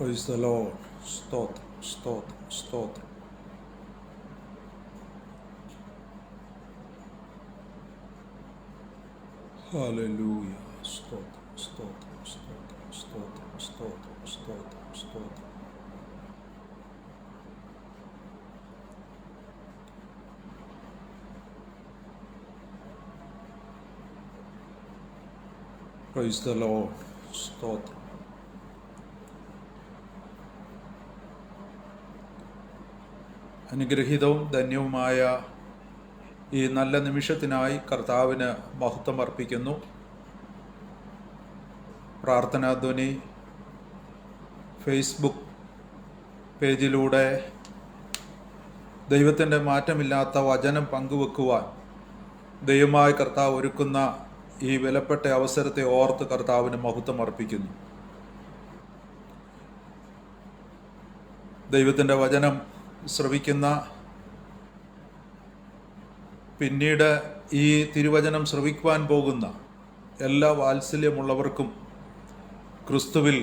Praise the Lord. സ്തോത്രം, സ്തോത്രം, സ്തോത്രം. ഹല്ലേലൂയ. സ്തോത്രം, സ്തോത്രം, സ്തോത്രം, സ്തോത്രം, സ്തോത്രം, സ്തോത്രം, സ്തോത്രം. Praise the Lord. സ്തോത്രം. അനുഗ്രഹീതവും ധന്യവുമായ ഈ നല്ല നിമിഷത്തിനായി കർത്താവിന് മഹത്വം അർപ്പിക്കുന്നു. പ്രാർത്ഥനാധ്വനി ഫേസ്ബുക്ക് പേജിലൂടെ ദൈവത്തിൻ്റെ മാറ്റമില്ലാത്ത വചനം പങ്കുവെക്കുവാൻ ദൈവമായ കർത്താവ് ഒരുക്കുന്ന ഈ വിലപ്പെട്ട അവസരത്തെ ഓർത്ത് കർത്താവിന് മഹത്വം അർപ്പിക്കുന്നു. ദൈവത്തിൻ്റെ വചനം ശ്രവിക്കുന്ന, പിന്നീട് ഈ തിരുവചനം ശ്രവിക്കുവാൻ പോകുന്ന എല്ലാ വാത്സല്യമുള്ളവർക്കും ക്രിസ്തുവിൽ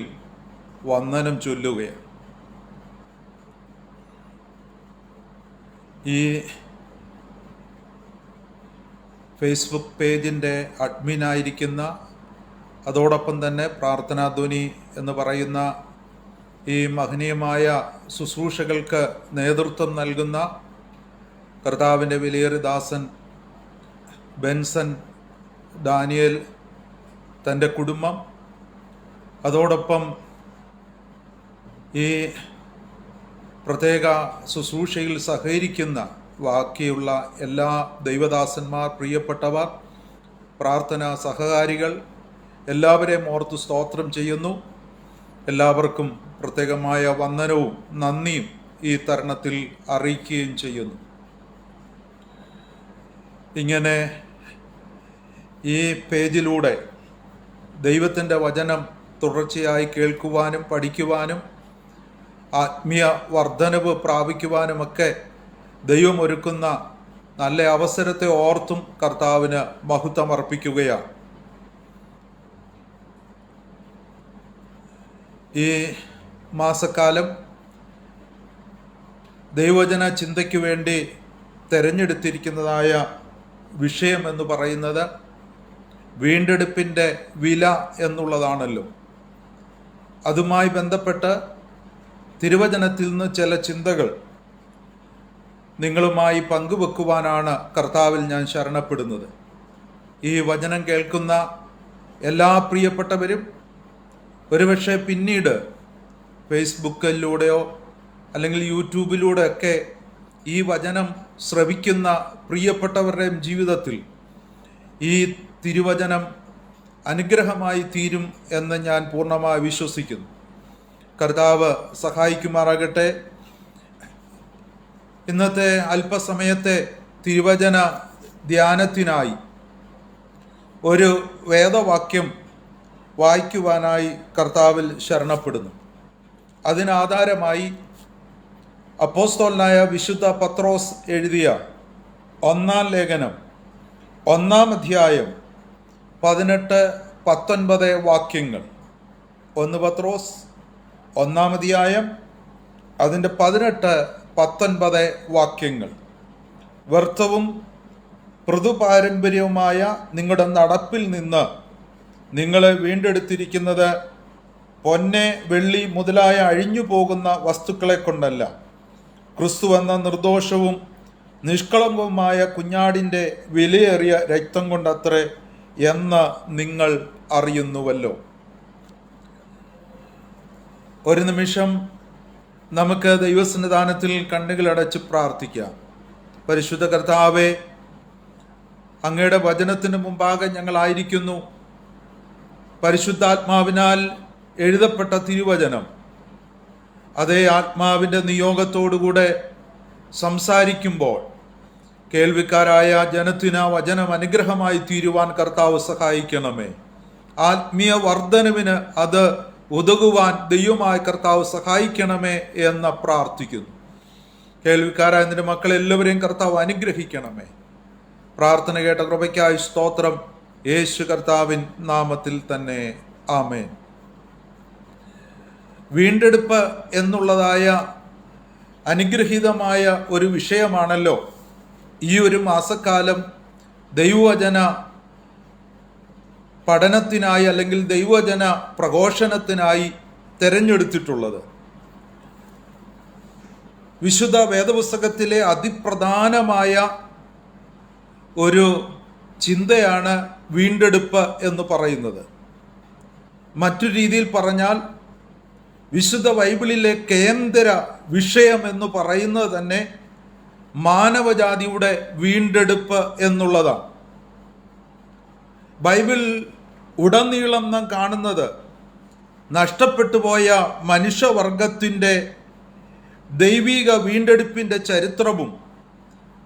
വന്ദനം ചൊല്ലുകയാണ്. ഈ ഫേസ്ബുക്ക് പേജിൻ്റെ അഡ്മിനായിരിക്കുന്ന, അതോടൊപ്പം തന്നെ പ്രാർത്ഥനാധ്വനി എന്ന് പറയുന്ന ഈ മഹനീയമായ ശുശ്രൂഷകൾക്ക് നേതൃത്വം നൽകുന്ന കർത്താവിൻ്റെ വിലയേറിയ ദാസൻ ബെൻസൺ ഡാനിയൽ, തൻ്റെ കുടുംബം, അതോടൊപ്പം ഈ പ്രത്യേക ശുശ്രൂഷയിൽ സഹകരിക്കുന്ന ബാക്കിയുള്ള എല്ലാ ദൈവദാസന്മാർ, പ്രിയപ്പെട്ടവർ, പ്രാർത്ഥനാ സഹകാരികൾ എല്ലാവരെയും ഓർത്ത് സ്തോത്രം ചെയ്യുന്നു. എല്ലാവർക്കും പ്രത്യേകമായ വന്ദനവും നന്ദിയും ഈ തരുണത്തിൽ അറിയിക്കുകയും ചെയ്യുന്നു. ഇങ്ങനെ ഈ പേജിലൂടെ ദൈവത്തിൻ്റെ വചനം തുടർച്ചയായി കേൾക്കുവാനും പഠിക്കുവാനും ആത്മീയ വർധനവ് പ്രാപിക്കുവാനുമൊക്കെ ദൈവം ഒരുക്കുന്ന നല്ല അവസരത്തെ ഓർത്തും കർത്താവിന് മഹത്വം അർപ്പിക്കുകയാണ്. ഈ മാസക്കാലം ദൈവവചന ചിന്തയ്ക്ക് വേണ്ടി തിരഞ്ഞെടുത്തിരിക്കുന്നതായ വിഷയം എന്ന് പറയുന്നത് വീണ്ടെടുപ്പിൻ്റെ വില എന്നുള്ളതാണല്ലോ. അതുമായി ബന്ധപ്പെട്ട് തിരുവചനത്തിൽ നിന്ന് ചില ചിന്തകൾ നിങ്ങളുമായി പങ്കുവെക്കുവാനാണ് കർത്താവിൽ ഞാൻ ശരണപ്പെടുന്നത്. ഈ വചനം കേൾക്കുന്ന എല്ലാ പ്രിയപ്പെട്ടവരും ഒരുപക്ഷെ പിന്നീട് ഫേസ്ബുക്കിലൂടെയോ അല്ലെങ്കിൽ യൂട്യൂബിലൂടെയൊക്കെ ഈ വചനം ശ്രവിക്കുന്ന പ്രിയപ്പെട്ടവരുടെയും ജീവിതത്തിൽ ഈ തിരുവചനം അനുഗ്രഹമായി തീരും എന്ന് ഞാൻ പൂർണ്ണമായി വിശ്വസിക്കുന്നു. കർത്താവ് സഹായിക്കുമാറാകട്ടെ. ഇന്നത്തെ അല്പസമയത്തെ തിരുവചന ധ്യാനത്തിനായി ഒരു വേദവാക്യം വായിക്കുവാനായി കർത്താവിൽ ശരണപ്പെടുന്നു. അതിനാധാരമായി അപ്പോസ്തലനായ വിശുദ്ധ പത്രോസ് എഴുതിയ 1-ാം ലേഖനം 1-ാം അധ്യായം 18-19 വാക്യങ്ങൾ. 1 പത്രോസ് 1-ാം അധ്യായം അതിൻ്റെ 18-19 വാക്യങ്ങൾ. വ്യർത്ഥവും പൃഥുപാരമ്പര്യവുമായ നിങ്ങളുടെ നടപ്പിൽ നിന്ന് നിങ്ങളെ വീണ്ടെടുത്തിരിക്കുന്നത് പൊന്നെ, വെള്ളി മുതലായ അഴിഞ്ഞു പോകുന്ന വസ്തുക്കളെ കൊണ്ടല്ല, ക്രിസ്തു എന്ന നിർദോഷവും നിഷ്കളങ്കവുമായ കുഞ്ഞാടിൻ്റെ വിലയേറിയ രക്തം കൊണ്ടത്രേ എന്ന് നിങ്ങൾ അറിയുന്നുവല്ലോ. ഒരു നിമിഷം നമുക്ക് ദൈവസന്നിധാനത്തിൽ കണ്ണുകളടച്ച് പ്രാർത്ഥിക്കാം. പരിശുദ്ധ കർത്താവേ, അങ്ങയുടെ വചനത്തിന് മുമ്പാകെ ഞങ്ങളായിരിക്കുന്നു. പരിശുദ്ധാത്മാവിനാൽ എഴുതപ്പെട്ട തിരുവചനം അതേ ആത്മാവിൻ്റെ നിയോഗത്തോടുകൂടെ സംസാരിക്കുമ്പോൾ കേൾവിക്കാരായ ജനത്തിന് വചനം അനുഗ്രഹമായി തീരുവാൻ കർത്താവ് സഹായിക്കണമേ. ആത്മീയ വർധനവിന് അത് ഉതകുവാൻ ദൈവമായ കർത്താവ് സഹായിക്കണമേ എന്ന് പ്രാർത്ഥിക്കുന്നു. കേൾവിക്കാരായ നിന്റെ മക്കളെല്ലാവരെയും കർത്താവ് അനുഗ്രഹിക്കണമേ. പ്രാർത്ഥന കേട്ട കൃപയ്ക്കായി സ്തോത്രം. യേശു കർത്താവിൻ നാമത്തിൽ തന്നെ ആമേൻ. വീണ്ടെടുപ്പ് എന്നുള്ളതായ അനുഗ്രഹീതമായ ഒരു വിഷയമാണല്ലോ ഈ ഒരു മാസക്കാലം ദൈവവചന പഠനത്തിനായി അല്ലെങ്കിൽ ദൈവവചന പ്രഘോഷണത്തിനായി തിരഞ്ഞെടുത്തിട്ടുള്ളത്. വിശുദ്ധ വേദപുസ്തകത്തിലെ അതിപ്രധാനമായ ഒരു ചിന്തയാണ് വീണ്ടെടുപ്പ് എന്ന് പറയുന്നത്. മറ്റു രീതിയിൽ പറഞ്ഞാൽ വിശുദ്ധ ബൈബിളിലെ കേന്ദ്ര വിഷയം എന്ന് പറയുന്നത് തന്നെ മാനവജാതിയുടെ വീണ്ടെടുപ്പ് എന്നുള്ളതാണ്. ബൈബിൾ ഉടനീളം നാം കാണുന്നത് നഷ്ടപ്പെട്ടു പോയ മനുഷ്യവർഗത്തിൻ്റെ ദൈവിക വീണ്ടെടുപ്പിൻ്റെ ചരിത്രവും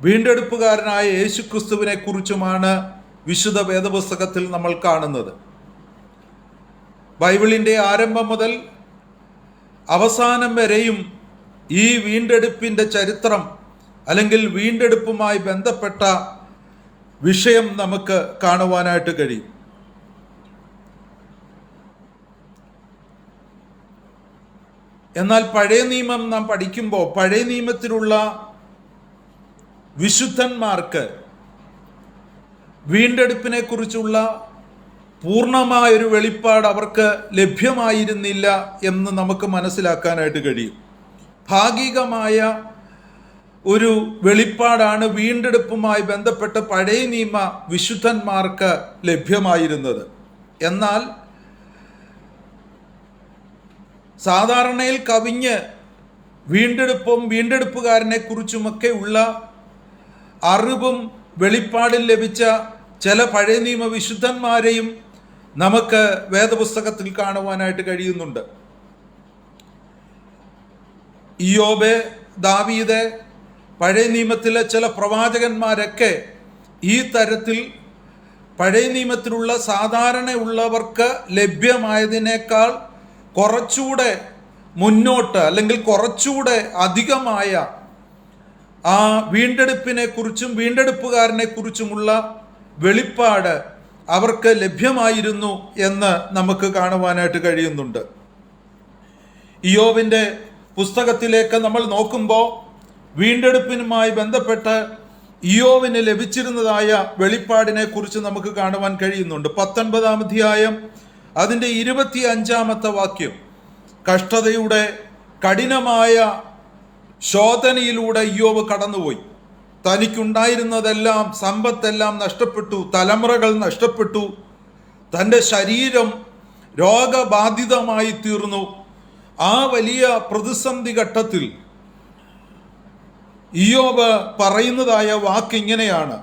വീണ്ടെടുപ്പുകാരനായ യേശുക്രിസ്തുവിനെ കുറിച്ചുമാണ് വിശുദ്ധ വേദപുസ്തകത്തിൽ നമ്മൾ കാണുന്നത്. ബൈബിളിൻ്റെ ആരംഭം മുതൽ അവസാനം വരെയും ഈ വീണ്ടെടുപ്പിൻ്റെ ചരിത്രം അല്ലെങ്കിൽ വീണ്ടെടുപ്പുമായി ബന്ധപ്പെട്ട വിഷയം നമുക്ക് കാണുവാനായിട്ട് കഴിയും. എന്നാൽ പഴയ നിയമം നാം പഠിക്കുമ്പോൾ പഴയ നിയമത്തിലുള്ള വിശുദ്ധന്മാർക്ക് വീണ്ടെടുപ്പിനെ കുറിച്ചുള്ള പൂർണ്ണമായൊരു വെളിപ്പാട് അവർക്ക് ലഭ്യമായിരുന്നില്ല എന്ന് നമുക്ക് മനസ്സിലാക്കാനായിട്ട് കഴിയും. ഭാഗികമായ ഒരു വെളിപ്പാടാണ് വീണ്ടെടുപ്പുമായി ബന്ധപ്പെട്ട് പഴയ നിയമ വിശുദ്ധന്മാർക്ക് ലഭ്യമായിരുന്നത്. എന്നാൽ സാധാരണയിൽ കവിഞ്ഞ് വീണ്ടെടുപ്പും വീണ്ടെടുപ്പുകാരനെ കുറിച്ചുമൊക്കെ ഉള്ള അറിവും വെളിപ്പാടിൽ ലഭിച്ച ചില പഴയ നിയമ വിശുദ്ധന്മാരെയും നമുക്ക് വേദപുസ്തകത്തിൽ കാണുവാനായിട്ട് കഴിയുന്നുണ്ട്. ഇയ്യോബ്, ദാവീദ്, പഴയ നിയമത്തിലെ ചില പ്രവാചകന്മാരൊക്കെ ഈ തരത്തിൽ പഴയ നിയമത്തിലുള്ള സാധാരണയുള്ളവർക്ക് ലഭ്യമായതിനേക്കാൾ കുറച്ചുകൂടെ മുന്നോട്ട് അല്ലെങ്കിൽ കുറച്ചുകൂടെ അധികമായ ആ വീണ്ടെടുപ്പിനെ കുറിച്ചും വീണ്ടെടുപ്പുകാരനെ കുറിച്ചുമുള്ള വെളിപ്പാട് അവർക്ക് ലഭ്യമായിരുന്നു എന്ന് നമുക്ക് കാണുവാനായിട്ട് കഴിയുന്നുണ്ട്. ഇയ്യോബിൻ്റെ പുസ്തകത്തിലേക്ക് നമ്മൾ നോക്കുമ്പോൾ വീണ്ടെടുപ്പിനുമായി ബന്ധപ്പെട്ട് ഇയ്യോബിന് ലഭിച്ചിരുന്നതായ വെളിപ്പാടിനെ കുറിച്ച് നമുക്ക് കാണുവാൻ കഴിയുന്നുണ്ട്. 19-ാം അധ്യായം അതിൻ്റെ 25-ാമത്തെ വാക്യം, കഷ്ടതയുടെ കഠിനമായ ശോധനയിലൂടെ ഇയ്യോബ് കടന്നുപോയി. തനിക്കുണ്ടായിരുന്നതെല്ലാം, സമ്പത്തെല്ലാം നഷ്ടപ്പെട്ടു, തലമുറകൾ നഷ്ടപ്പെട്ടു, തൻ്റെ ശരീരം രോഗബാധിതമായി തീർന്നു. ആ വലിയ പ്രതിസന്ധി ഘട്ടത്തിൽ ഇയ്യോബ് പറയുന്നതായ വാക്ക് ഇങ്ങനെയാണ്.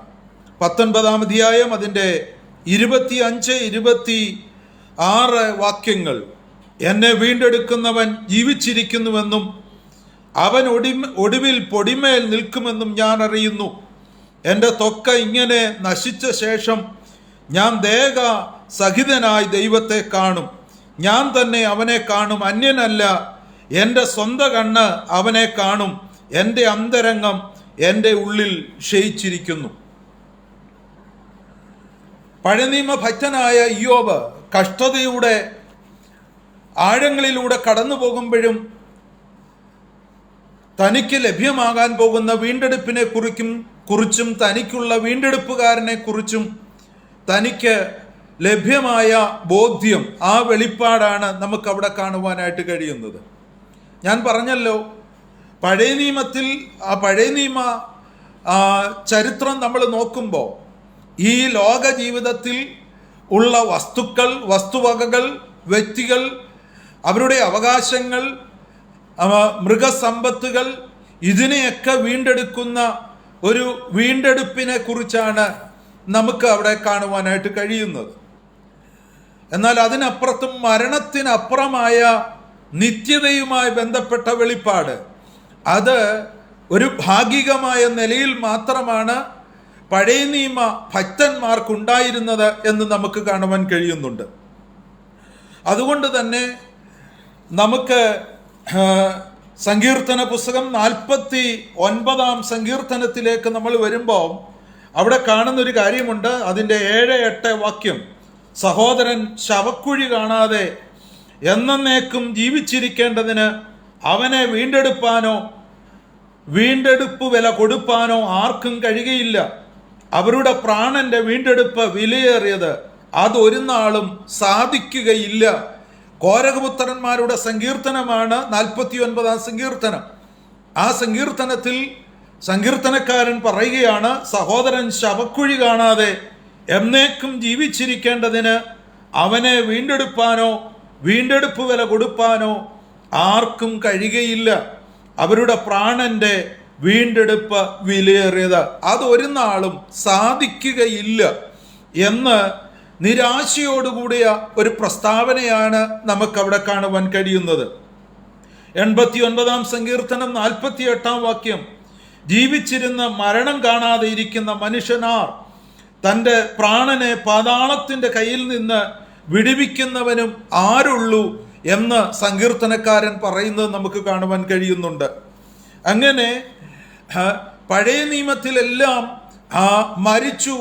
19-ാം അധ്യായം അതിൻ്റെ 25-26 വാക്യങ്ങൾ, എന്നെ വീണ്ടെടുക്കുന്നവൻ ജീവിച്ചിരിക്കുന്നുവെന്നും അവൻ ഒടുവിൽ പൊടിമേൽ നിൽക്കുമെന്നും ഞാൻ അറിയുന്നു. എൻ്റെ ത്വക്ക് ഇങ്ങനെ നശിച്ച ശേഷം ഞാൻ ദേഹ സഹിതനായി ദൈവത്തെ കാണും. ഞാൻ തന്നെ അവനെ കാണും, അന്യനല്ല. എൻ്റെ സ്വന്തം കണ്ണ് അവനെ കാണും. എൻ്റെ അന്തരംഗം എൻ്റെ ഉള്ളിൽ ക്ഷയിച്ചിരിക്കുന്നു. പഴയനിയമ ഭക്തനായ ഇയ്യോബ് കഷ്ടതയുടെ ആഴങ്ങളിലൂടെ കടന്നു പോകുമ്പോഴും തനിക്ക് ലഭ്യമാകാൻ പോകുന്ന വീണ്ടെടുപ്പിനെ കുറിച്ചും തനിക്കുള്ള വീണ്ടെടുപ്പുകാരനെ കുറിച്ചും തനിക്ക് ലഭ്യമായ ബോധ്യം, ആ വെളിപ്പാടാണ് നമുക്കവിടെ കാണുവാനായിട്ട് കഴിയുന്നത്. ഞാൻ പറഞ്ഞല്ലോ, പഴയ നിയമത്തിൽ ആ പഴയ നിയമ ചരിത്രം നമ്മൾ നോക്കുമ്പോൾ ഈ ലോക ജീവിതത്തിൽ ഉള്ള വസ്തുക്കൾ, വസ്തുവകകൾ, വ്യക്തികൾ, അവരുടെ അവകാശങ്ങൾ, മൃഗസമ്പത്തുകൾ, ഇതിനെയൊക്കെ വീണ്ടെടുക്കുന്ന ഒരു വീണ്ടെടുപ്പിനെ കുറിച്ചാണ് നമുക്ക് അവിടെ കാണുവാനായിട്ട് കഴിയുന്നത്. എന്നാൽ അതിനപ്പുറത്തും മരണത്തിനപ്പുറമായ നിത്യതയുമായി ബന്ധപ്പെട്ട വെളിപ്പാട്, അത് ഒരു ഭാഗികമായ നിലയിൽ മാത്രമാണ് പഴയ നിയമ ഭക്തന്മാർക്കുണ്ടായിരുന്നത് എന്ന് നമുക്ക് കാണുവാൻ കഴിയുന്നുണ്ട്. അതുകൊണ്ട് തന്നെ നമുക്ക് സങ്കീർത്തന പുസ്തകം 49-ാം സങ്കീർത്തനത്തിലേക്ക് നമ്മൾ വരുമ്പോൾ അവിടെ കാണുന്നൊരു കാര്യമുണ്ട്. അതിൻ്റെ 7-8 വാക്യം, സഹോദരൻ ശവക്കുഴി കാണാതെ എന്നേക്കും ജീവിച്ചിരിക്കേണ്ടതിന് അവനെ വീണ്ടെടുപ്പാനോ വീണ്ടെടുപ്പ് വില കൊടുപ്പാനോ ആർക്കും കഴിയുകയില്ല. അവരുടെ പ്രാണന്റെ വീണ്ടെടുപ്പ് വിലയേറിയത്, അതൊരു നാളും സാധിക്കുകയില്ല. കോരഹപുത്രന്മാരുടെ സങ്കീർത്തനമാണ് 49-ാം സങ്കീർത്തനം. ആ സങ്കീർത്തനത്തിൽ സങ്കീർത്തനക്കാരൻ പറയുകയാണ്, സഹോദരൻ ശവക്കുഴി കാണാതെ എന്നേക്കും ജീവിച്ചിരിക്കേണ്ടതിന് അവനെ വീണ്ടെടുപ്പാനോ വീണ്ടെടുപ്പ് വില കൊടുപ്പാനോ ആർക്കും കഴിയുകയില്ല. അവരുടെ പ്രാണന്റെ വീണ്ടെടുപ്പ് വിലയേറിയത്, അതൊരു നാളും സാധിക്കുകയില്ല എന്ന് നിരാശയോടുകൂടിയ ഒരു പ്രസ്താവനയാണ് നമുക്കവിടെ കാണുവാൻ കഴിയുന്നത്. 89-ാം സങ്കീർത്തനം 48-ാം വാക്യം, ജീവിച്ചിരുന്ന മരണം കാണാതെ ഇരിക്കുന്ന മനുഷ്യനാർ, തൻ്റെ പ്രാണനെ പാതാളത്തിൻ്റെ കയ്യിൽ നിന്ന് വിടുവിക്കുന്നവനും ആരുള്ളൂ എന്ന് സങ്കീർത്തനക്കാരൻ പറയുന്നത് നമുക്ക് കാണുവാൻ കഴിയുന്നുണ്ട്. അങ്ങനെ പഴയ നിയമത്തിലെല്ലാം മരിച്ചു,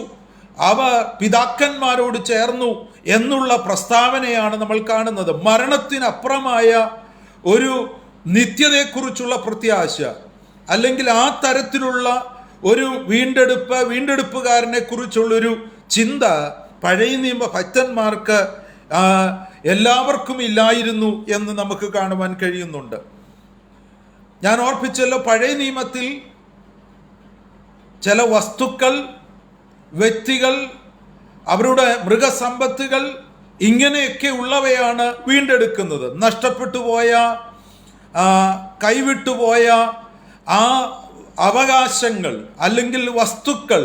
അവ പിതാക്കന്മാരോട് ചേർന്നു എന്നുള്ള പ്രസ്താവനയാണ് നമ്മൾ കാണുന്നത്. മരണത്തിനപ്പുറമായ ഒരു നിത്യതയെക്കുറിച്ചുള്ള പ്രത്യാശ, അല്ലെങ്കിൽ ആ തരത്തിലുള്ള ഒരു വീണ്ടെടുപ്പുകാരനെ കുറിച്ചുള്ളൊരു ചിന്ത പഴയ നിയമ ഭക്തന്മാർക്ക് എല്ലാവർക്കും ഇല്ലായിരുന്നു എന്ന് നമുക്ക് കാണുവാൻ കഴിയുന്നുണ്ട്. ഞാൻ ഓർപ്പിച്ചല്ലോ, പഴയ നിയമത്തിൽ ചില വസ്തുക്കൾ, വ്യക്തികൾ, അവരുടെ മൃഗസമ്പത്തുകൾ, ഇങ്ങനെയൊക്കെ ഉള്ളവയാണ് വീണ്ടെടുക്കുന്നത്. നഷ്ടപ്പെട്ടു പോയ, കൈവിട്ടുപോയ ആ അവകാശങ്ങൾ അല്ലെങ്കിൽ വസ്തുക്കൾ,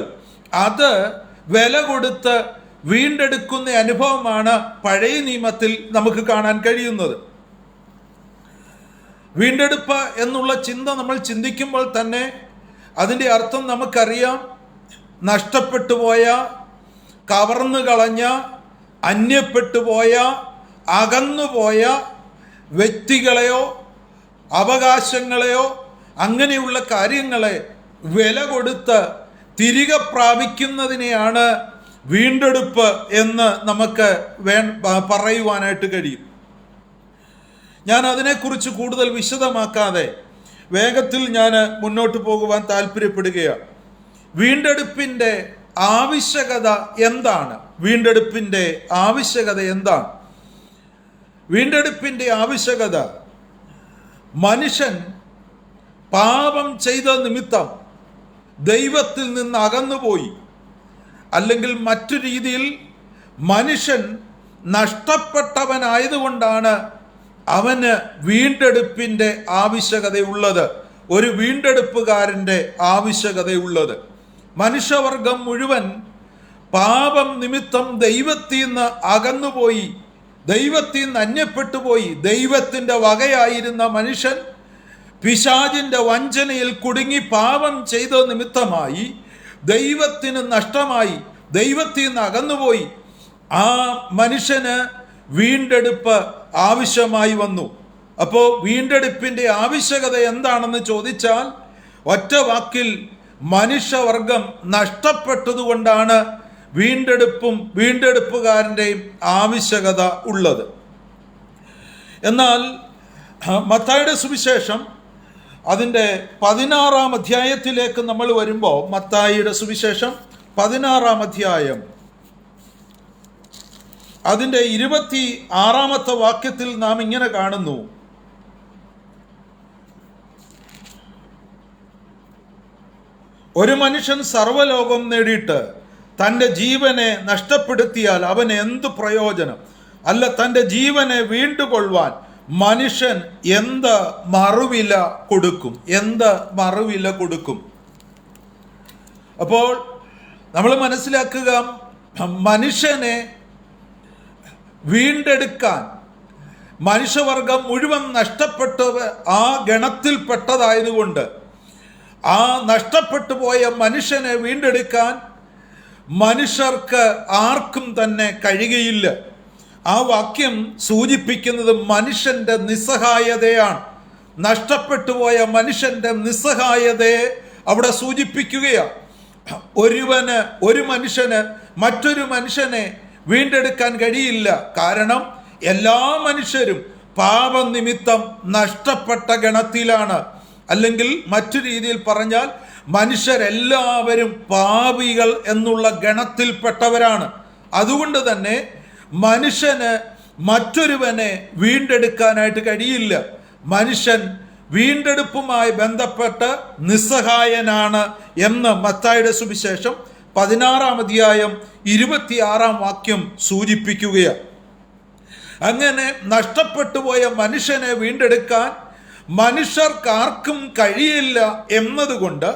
അത് വില കൊടുത്ത് വീണ്ടെടുക്കുന്ന അനുഭവമാണ് പഴയ നിയമത്തിൽ നമുക്ക് കാണാൻ കഴിയുന്നത്. വീണ്ടെടുപ്പ് എന്നുള്ള ചിന്ത നമ്മൾ ചിന്തിക്കുമ്പോൾ തന്നെ അതിൻ്റെ അർത്ഥം നമുക്കറിയാം. നഷ്ടപ്പെട്ടു പോയ, കവർന്നു കളഞ്ഞ, അന്യപ്പെട്ടുപോയ, അകന്നുപോയ വ്യക്തികളെയോ അവകാശങ്ങളെയോ അങ്ങനെയുള്ള കാര്യങ്ങളെ വില കൊടുത്ത് തിരികെ പ്രാപിക്കുന്നതിനെയാണ് വീണ്ടെടുപ്പ് എന്ന് നമുക്ക് പറയുവാനായിട്ട് കഴിയും. ഞാൻ അതിനെക്കുറിച്ച് കൂടുതൽ വിശദമാക്കാതെ വേഗത്തിൽ ഞാൻ മുന്നോട്ട് പോകുവാൻ താല്പര്യപ്പെടുകയാണ്. വീണ്ടെടുപ്പിൻ്റെ ആവശ്യകത എന്താണ്? വീണ്ടെടുപ്പിൻ്റെ ആവശ്യകത എന്താണ്? വീണ്ടെടുപ്പിൻ്റെ ആവശ്യകത, മനുഷ്യൻ പാപം ചെയ്ത നിമിത്തം ദൈവത്തിൽ നിന്ന് അകന്നുപോയി, അല്ലെങ്കിൽ മറ്റു രീതിയിൽ മനുഷ്യൻ നഷ്ടപ്പെട്ടവനായതുകൊണ്ടാണ് അവന് വീണ്ടെടുപ്പിൻ്റെ ആവശ്യകതയുള്ളത്, ഒരു വീണ്ടെടുപ്പുകാരൻ്റെ ആവശ്യകതയുള്ളത്. മനുഷ്യവർഗം മുഴുവൻ പാപം നിമിത്തം ദൈവത്തിൽ നിന്ന് അകന്നുപോയി, ദൈവത്തിൽ നിന്ന് അന്യപ്പെട്ടുപോയി. ദൈവത്തിൻ്റെ വകയായിരുന്ന മനുഷ്യൻ പിശാചിൻ്റെ വഞ്ചനയിൽ കുടുങ്ങി പാപം ചെയ്ത നിമിത്തമായി ദൈവത്തിന് നഷ്ടമായി, ദൈവത്തിൽ നിന്ന് അകന്നുപോയി. ആ മനുഷ്യന് വീണ്ടെടുപ്പ് ആവശ്യമായി വന്നു. അപ്പോൾ വീണ്ടെടുപ്പിൻ്റെ ആവശ്യകത എന്താണെന്ന് ചോദിച്ചാൽ, ഒറ്റ വാക്കിൽ മനുഷ്യവർഗം നഷ്ടപ്പെട്ടതുകൊണ്ടാണ് വീണ്ടെടുപ്പും വീണ്ടെടുപ്പുകാരൻ്റെയും ആവശ്യകത ഉള്ളത്. എന്നാൽ മത്തായിയുടെ സുവിശേഷം അതിൻ്റെ 16-ാം അധ്യായത്തിലേക്ക് നമ്മൾ വരുമ്പോൾ, മത്തായിയുടെ സുവിശേഷം 16-ാം അധ്യായം അതിൻ്റെ 26-ാമത്തെ വാക്യത്തിൽ നാം ഇങ്ങനെ കാണുന്നു, ഒരു മനുഷ്യൻ സർവ്വലോകം നേടിയിട്ട് തൻ്റെ ജീവനെ നഷ്ടപ്പെടുത്തിയാൽ അവന് എന്ത് പ്രയോജനം? അല്ല, തൻ്റെ ജീവനെ വീണ്ടുകൊള്ളുവാൻ മനുഷ്യൻ എന്ത് മറുവില കൊടുക്കും? എന്ത് മറുവില കൊടുക്കും? അപ്പോൾ നമ്മൾ മനസ്സിലാക്കുക, മനുഷ്യനെ വീണ്ടെടുക്കാൻ മനുഷ്യവർഗം മുഴുവൻ നഷ്ടപ്പെട്ടവ ആ ഗണത്തിൽപ്പെട്ടതായതുകൊണ്ട് ആ നഷ്ടപ്പെട്ടു പോയ മനുഷ്യനെ വീണ്ടെടുക്കാൻ മനുഷ്യർക്ക് ആർക്കും തന്നെ കഴിയുകയില്ല. ആ വാക്യം സൂചിപ്പിക്കുന്നത് മനുഷ്യന്റെ നിസ്സഹായതയാണ്. നഷ്ടപ്പെട്ടു പോയ മനുഷ്യന്റെ നിസ്സഹായതയെ അവിടെ സൂചിപ്പിക്കുകയാണ്. ഒരു മനുഷ്യന് മറ്റൊരു മനുഷ്യനെ വീണ്ടെടുക്കാൻ കഴിയില്ല. കാരണം എല്ലാ മനുഷ്യരും പാപനിമിത്തം നഷ്ടപ്പെട്ട ഗണത്തിലാണ്. അല്ലെങ്കിൽ മറ്റു രീതിയിൽ പറഞ്ഞാൽ മനുഷ്യരെല്ലാവരും പാപികൾ എന്നുള്ള ഗണത്തിൽപ്പെട്ടവരാണ്. അതുകൊണ്ട് തന്നെ മനുഷ്യന് മറ്റൊരുവനെ വീണ്ടെടുക്കാനായിട്ട് കഴിയില്ല. മനുഷ്യൻ വീണ്ടെടുപ്പുമായി ബന്ധപ്പെട്ട് നിസ്സഹായനാണ് എന്ന് മത്തായിയുടെ സുവിശേഷം 16-ാം അധ്യായം 26-ാം വാക്യം സൂചിപ്പിക്കുകയാണ്. അങ്ങനെ നഷ്ടപ്പെട്ടു പോയ മനുഷ്യനെ വീണ്ടെടുക്കാൻ മനുഷ്യർക്കാർക്കും കഴിയില്ല എന്നതുകൊണ്ട്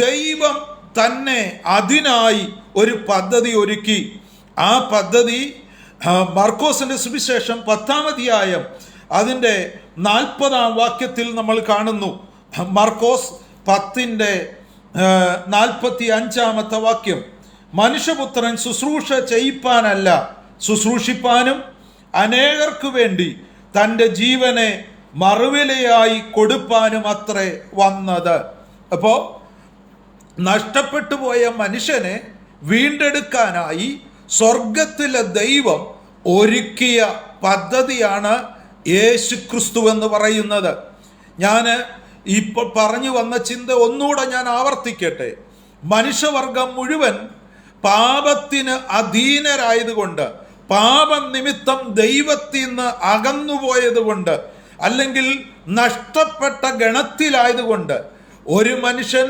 ദൈവം തന്നെ അതിനായി ഒരു പദ്ധതി ഒരുക്കി. ആ പദ്ധതി മർക്കോസിന്റെ സുവിശേഷം 10-ാം അധ്യായം അതിൻ്റെ 40-ാം വാക്യത്തിൽ നമ്മൾ കാണുന്നു. മർക്കോസ് 10:45 വാക്യം, മനുഷ്യപുത്രൻ ശുശ്രൂഷ ചെയ്യിപ്പാനല്ല, ശുശ്രൂഷിപ്പാനും അനേകർക്ക് വേണ്ടി തൻ്റെ ജീവനെ മറുവിലയായി കൊടുപ്പാനും അത്രേ വന്നത്. അപ്പോൾ നഷ്ടപ്പെട്ടു പോയ മനുഷ്യനെ വീണ്ടെടുക്കാനായി സ്വർഗത്തിലെ ദൈവം ഒരുക്കിയ പദ്ധതിയാണ് യേശുക്രിസ്തു എന്ന് പറയുന്നത്. ഞാൻ ഇപ്പോൾ പറഞ്ഞു വന്ന ചിന്ത ഒന്നുകൂടെ ഞാൻ ആവർത്തിക്കട്ടെ. മനുഷ്യവർഗം മുഴുവൻ പാപത്തിന് അധീനരായതുകൊണ്ട്, പാപനിമിത്തം ദൈവത്തിൽ നിന്ന് അകന്നുപോയതുകൊണ്ട്, അല്ലെങ്കിൽ നഷ്ടപ്പെട്ട ഗണത്തിലായതുകൊണ്ട് ഒരു മനുഷ്യൻ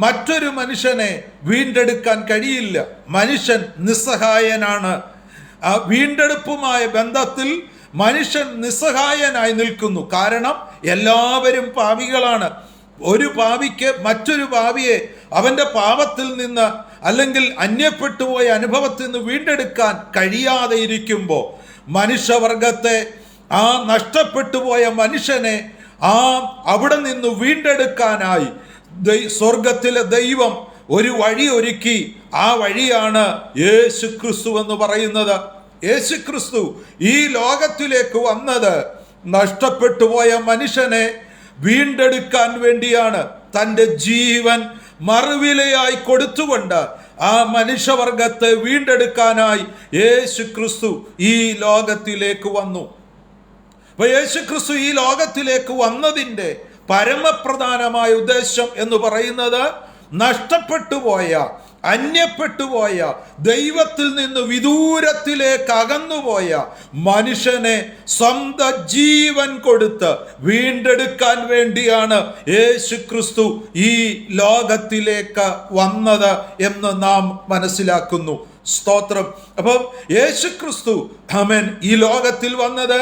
മറ്റൊരു മനുഷ്യനെ വീണ്ടെടുക്കാൻ കഴിയില്ല. മനുഷ്യൻ നിസ്സഹായനാണ്. ആ വീണ്ടെടുപ്പുമായ ബന്ധത്തിൽ മനുഷ്യൻ നിസ്സഹായനായി നിൽക്കുന്നു. കാരണം എല്ലാവരും പാപികളാണ്. ഒരു പാപിക്ക് മറ്റൊരു പാപിയെ അവൻ്റെ പാപത്തിൽ നിന്ന് അല്ലെങ്കിൽ അന്യപ്പെട്ടുപോയ അനുഭവത്തിൽ നിന്ന് വീണ്ടെടുക്കാൻ കഴിയാതെ ഇരിക്കുമ്പോൾ മനുഷ്യവർഗത്തെ, ആ നഷ്ടപ്പെട്ടു പോയ മനുഷ്യനെ അവിടെ നിന്ന് വീണ്ടെടുക്കാനായി സ്വർഗത്തിലെ ദൈവം ഒരു വഴി ഒരുക്കി. ആ വഴിയാണ് യേശുക്രിസ്തു എന്ന് പറയുന്നത്. യേശുക്രിസ്തു ഈ ലോകത്തിലേക്ക് വന്നത് നഷ്ടപ്പെട്ടു പോയ മനുഷ്യനെ വീണ്ടെടുക്കാൻ വേണ്ടിയാണ്. തൻ്റെ ജീവൻ മറുവിലയായി കൊടുത്തുകൊണ്ട് ആ മനുഷ്യവർഗത്തെ വീണ്ടെടുക്കാനായി യേശുക്രിസ്തു ഈ ലോകത്തിലേക്ക് വന്നു. അപ്പൊ യേശുക്രിസ്തു ഈ ലോകത്തിലേക്ക് വന്നതിൻ്റെ പരമപ്രധാനമായ ഉദ്ദേശം എന്ന് പറയുന്നത് നഷ്ടപ്പെട്ടുപോയ, അന്യപ്പെട്ടുപോയ, ദൈവത്തിൽ നിന്ന് വിദൂരത്തിലേക്ക് അകന്നുപോയ മനുഷ്യനെ സ്വന്തം ജീവൻ കൊടുത്ത് വീണ്ടെടുക്കാൻ വേണ്ടിയാണ് യേശുക്രിസ്തു ഈ ലോകത്തിലേക്ക് വന്നത് എന്ന് നാം മനസ്സിലാക്കുന്നു. സ്തോത്രം. അപ്പം യേശുക്രിസ്തു ആമേൻ ഈ ലോകത്തിൽ വന്നത്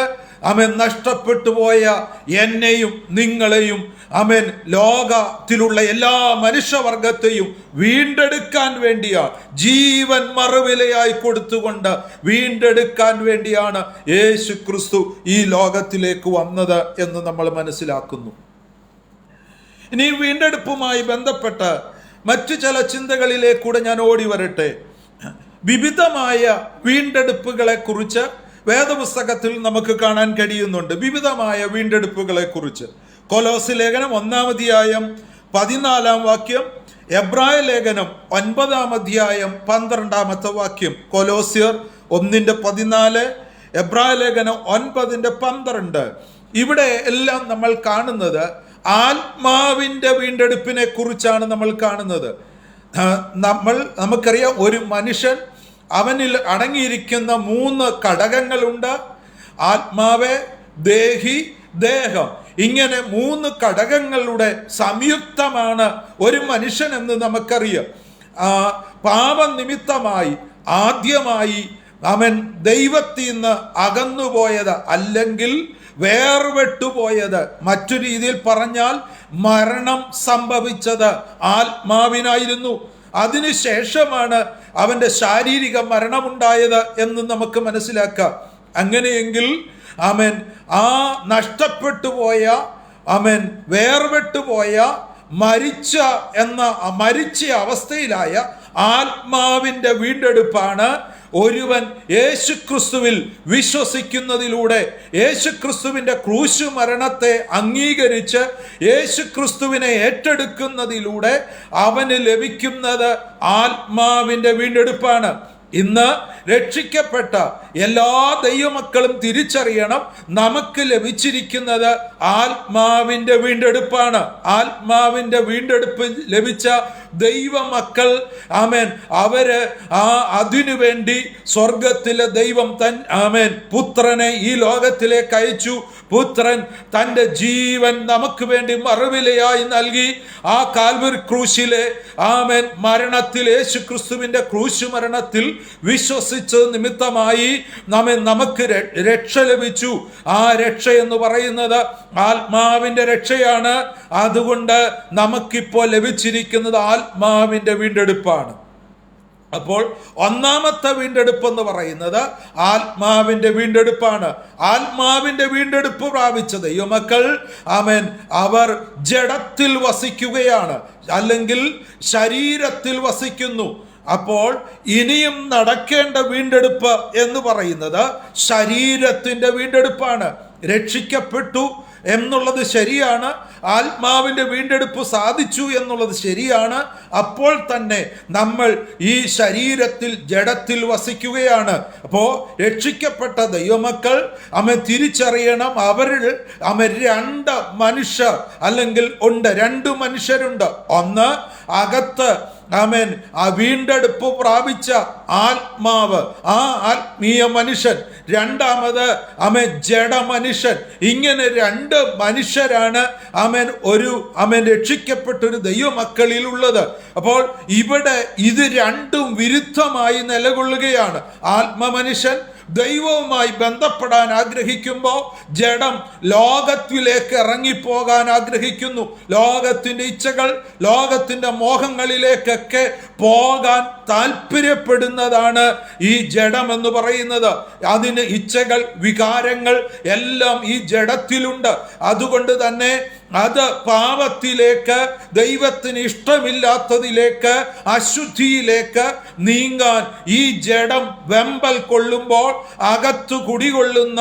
ആമേൻ നഷ്ടപ്പെട്ടു പോയ എന്നെയും നിങ്ങളെയും ആമേൻ ലോകത്തിലുള്ള എല്ലാ മനുഷ്യവർഗത്തെയും വീണ്ടെടുക്കാൻ വേണ്ടിയാണ്. ജീവൻ മറുവിലയായി കൊടുത്തുകൊണ്ട് വീണ്ടെടുക്കാൻ വേണ്ടിയാണ് യേശുക്രിസ്തു ഈ ലോകത്തിലേക്ക് വന്നത് എന്ന് നമ്മൾ മനസ്സിലാക്കുന്നു. ഇനി വീണ്ടെടുപ്പുമായി ബന്ധപ്പെട്ട മറ്റു ചില ചിന്തകളിലേക്കൂടെ ഞാൻ ഓടി വരട്ടെ. വിവിധമായ വീണ്ടെടുപ്പുകളെ കുറിച്ച് വേദപുസ്തകത്തിൽ നമുക്ക് കാണാൻ കഴിയുന്നുണ്ട്. വിവിധമായ വീണ്ടെടുപ്പുകളെ കുറിച്ച് കൊലോസ്യ ലേഖനം 1-ാം അധ്യായം 14-ാം വാക്യം, എബ്രായ ലേഖനം 9-ാം അധ്യായം 12-ാമത്തെ വാക്യം. കൊലോസ്യർ 1:14, എബ്രായ ലേഖനം 9:12. ഇവിടെ എല്ലാം നമ്മൾ കാണുന്നത് ആത്മാവിൻ്റെ വീണ്ടെടുപ്പിനെ കുറിച്ചാണ് നമ്മൾ കാണുന്നത്. നമുക്കറിയാം, ഒരു മനുഷ്യൻ അവനിൽ അടങ്ങിയിരിക്കുന്ന 3 ഘടകങ്ങളുണ്ട്. ആത്മാവ്, ദേഹി, ദേഹം. ഇങ്ങനെ 3 ഘടകങ്ങളുടെ സംയുക്തമാണ് ഒരു മനുഷ്യൻ എന്ന് നമുക്കറിയാം. പാപനിമിത്തമായി ആദ്യമായി അവൻ ദൈവത്തിൽ നിന്ന് അകന്നുപോയത്, അല്ലെങ്കിൽ വേർപെട്ടുപോയത്, മറ്റു രീതിയിൽ പറഞ്ഞാൽ മരണം സംഭവിച്ചത് ആത്മാവിനായിരുന്നു. അതിനുശേഷമാണ് അവൻ്റെ ശാരീരിക മരണമുണ്ടായത് എന്ന് നമുക്ക് മനസ്സിലാക്കാം. അങ്ങനെയെങ്കിൽ ആമേൻ ആ നഷ്ടപ്പെട്ടു പോയ, ആമേൻ വേർപെട്ടുപോയ, മരിച്ച അവസ്ഥയിലായ ആത്മാവിൻ്റെ വീണ്ടെടുപ്പാണ് ഒരുവൻ യേശുക്രിസ്തുവിൽ വിശ്വസിക്കുന്നതിലൂടെ, യേശുക്രിസ്തുവിൻ്റെ ക്രൂശു മരണത്തെ അംഗീകരിച്ച് യേശുക്രിസ്തുവിനെ ഏറ്റെടുക്കുന്നതിലൂടെ അവന് ലഭിക്കുന്നത് ആത്മാവിൻ്റെ വീണ്ടെടുപ്പാണ്. ഇന്ന് രക്ഷിക്കപ്പെട്ട എല്ലാ ദൈവമക്കളും തിരിച്ചറിയണം, നമുക്ക് ലഭിച്ചിരിക്കുന്നത് ആത്മാവിൻ്റെ വീണ്ടെടുപ്പാണ്. ആത്മാവിൻ്റെ വീണ്ടെടുപ്പ് ലഭിച്ച ദൈവമക്കൾ, ആമേൻ, അവര് അതിനു വേണ്ടി സ്വർഗത്തിലെ ദൈവം ആമേൻ പുത്രനെ ഈ ലോകത്തിലേക്ക് അയച്ചു. പുത്രൻ തൻ്റെ ജീവൻ നമുക്ക് വേണ്ടി മറുവിലയായി നൽകി. ആ കാൽവരി ക്രൂശിലെ ആമേൻ മരണത്തിൽ, യേശു ക്രിസ്തുവിൻ്റെ ക്രൂശ് മരണത്തിൽ വിശ്വസിച്ചത് നിമിത്തമായി നമുക്ക് രക്ഷ ലഭിച്ചു. ആ രക്ഷ എന്ന് പറയുന്നത് ആത്മാവിൻ്റെ രക്ഷയാണ്. അതുകൊണ്ട് നമുക്കിപ്പോൾ ലഭിച്ചിരിക്കുന്നത് ആത്മാവിൻ്റെ വീണ്ടെടുപ്പാണ്. അപ്പോൾ ഒന്നാമത്തെ വീണ്ടെടുപ്പ് എന്ന് പറയുന്നത് ആത്മാവിൻ്റെ വീണ്ടെടുപ്പാണ്. ആത്മാവിൻ്റെ വീണ്ടെടുപ്പ് പ്രാപിച്ച ദൈവമക്കൾ, ആമേൻ, അവർ ജഡത്തിൽ വസിക്കുകയാണ്, അല്ലെങ്കിൽ ശരീരത്തിൽ വസിക്കുന്നു. അപ്പോൾ ഇനിയും നടക്കേണ്ട വീണ്ടെടുപ്പ് എന്ന് പറയുന്നത് ശരീരത്തിൻ്റെ വീണ്ടെടുപ്പാണ്. രക്ഷിക്കപ്പെട്ടു എന്നുള്ളത് ശരിയാണ്, ആത്മാവിൻ്റെ വീണ്ടെടുപ്പ് സാധിച്ചു എന്നുള്ളത് ശരിയാണ്. അപ്പോൾ തന്നെ നമ്മൾ ഈ ശരീരത്തിൽ, ജഡത്തിൽ വസിക്കുകയാണ്. അപ്പോൾ രക്ഷിക്കപ്പെട്ട ദൈവമക്കൾ തിരിച്ചറിയണം, രണ്ട് മനുഷ്യർ അല്ലെങ്കിൽ ഉണ്ട്, രണ്ട് മനുഷ്യരുണ്ട്. ഒന്ന് അകത്ത് ആമേൻ ആ വീണ്ടെടുപ്പ് പ്രാപിച്ച ആത്മാവ്, ആ ആത്മീയ മനുഷ്യൻ. രണ്ടാമത് ആമേൻ ജഡ മനുഷ്യൻ. ഇങ്ങനെ രണ്ട് മനുഷ്യരാണ് ആമേൻ രക്ഷിക്കപ്പെട്ടൊരു ദൈവമക്കളിൽ ഉള്ളത്. അപ്പോൾ ഇവിടെ ഇത് രണ്ടും വിരുദ്ധമായി നിലകൊള്ളുകയാണ്. ആത്മമനുഷ്യൻ ദൈവവുമായി ബന്ധപ്പെടാൻ ആഗ്രഹിക്കുമ്പോൾ ജഡം ലോകത്തിലേക്ക് ഇറങ്ങിപ്പോകാൻ ആഗ്രഹിക്കുന്നു. ലോകത്തിൻ്റെ ഇച്ഛകൾ, ലോകത്തിൻ്റെ മോഹങ്ങളിലേക്കൊക്കെ പോകാൻ താല്പര്യപ്പെടുന്നതാണ് ഈ ജഡം എന്ന് പറയുന്നത്. അതിന് ഇച്ഛകൾ, വികാരങ്ങൾ എല്ലാം ഈ ജഡത്തിലുണ്ട്. അതുകൊണ്ട് തന്നെ അത് പാപത്തിലേക്ക്, ദൈവത്തിന് ഇഷ്ടമില്ലാത്തതിലേക്ക്, അശുദ്ധിയിലേക്ക് നീങ്ങാൻ ഈ ജഡം വെമ്പൽ കൊള്ളുമ്പോൾ അകത്തു കുടികൊള്ളുന്ന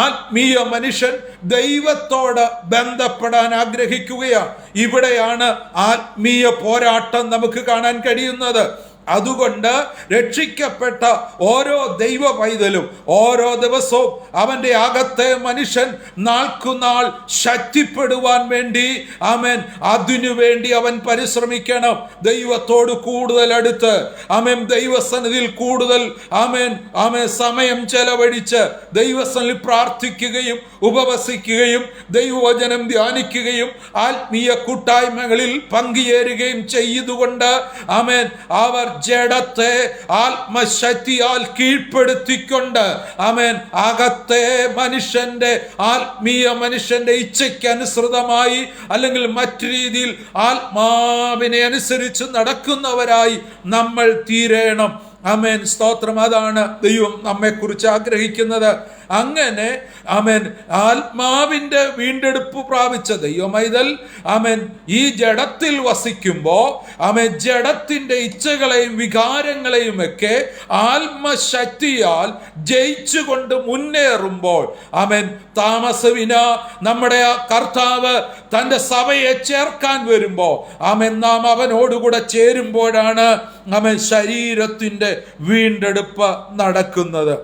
ആത്മീയ മനുഷ്യൻ ദൈവത്തോട് ബന്ധപ്പെടാൻ ആഗ്രഹിക്കുകയാണ്. ഇവിടെയാണ് ആത്മീയ പോരാട്ടം നമുക്ക് കാണാൻ കഴിയുന്നത്. അതുകൊണ്ട് രക്ഷിക്കപ്പെട്ട ഓരോ ദൈവ പൈതലും ഓരോ ദിവസവും അവൻ്റെ അകത്തെ മനുഷ്യൻ നാൾക്കുനാൾ ശക്തിപ്പെടുവാൻ വേണ്ടി ആമേൻ അതിനുവേണ്ടി അവൻ പരിശ്രമിക്കണം. ദൈവത്തോട് കൂടുതൽ അടുത്ത് ദൈവസന്നിധിയിൽ കൂടുതൽ സമയം ചെലവഴിച്ച് ദൈവസന്നിധിയിൽ പ്രാർത്ഥിക്കുകയും ഉപവസിക്കുകയും ദൈവവചനം ധ്യാനിക്കുകയും ആത്മീയ കൂട്ടായ്മകളിൽ പങ്കുചേരുകയും ചെയ്തുകൊണ്ട് അവർ ജഡത്തെ ആത്മശക്തിയാൽ കീഴ്പ്പെടുത്തിക്കൊണ്ട് അകത്തെ മനുഷ്യന്റെ, ആത്മീയ മനുഷ്യന്റെ ഇച്ഛയ്ക്ക് അനുസൃതമായി അല്ലെങ്കിൽ മറ്റു രീതിയിൽ ആത്മാവിനെ അനുസരിച്ച് നടക്കുന്നവരായി നമ്മൾ തീരണം. ആമേൻ, സ്തോത്രം. അതാണ് ദൈവം നമ്മെക്കുറിച്ച് ആഗ്രഹിക്കുന്നത്. അങ്ങനെ ആത്മാവിൻ്റെ വീണ്ടെടുപ്പ് പ്രാപിച്ച ദൈവമൈതൽ ഈ ജഡത്തിൽ വസിക്കുമ്പോൾ ജഡത്തിൻ്റെ ഇച്ഛകളെയും വികാരങ്ങളെയും ഒക്കെ ആത്മശക്തിയാൽ ജയിച്ചുകൊണ്ട് മുന്നേറുമ്പോൾ താമസവിന നമ്മുടെ കർത്താവ് തൻ്റെ സഭയെ ചേർക്കാൻ വരുമ്പോൾ നാം അവനോടുകൂടെ ചേരുമ്പോഴാണ് ശരീരത്തിൻ്റെ വീണ്ടെടുപ്പ് നടക്കുന്നത്.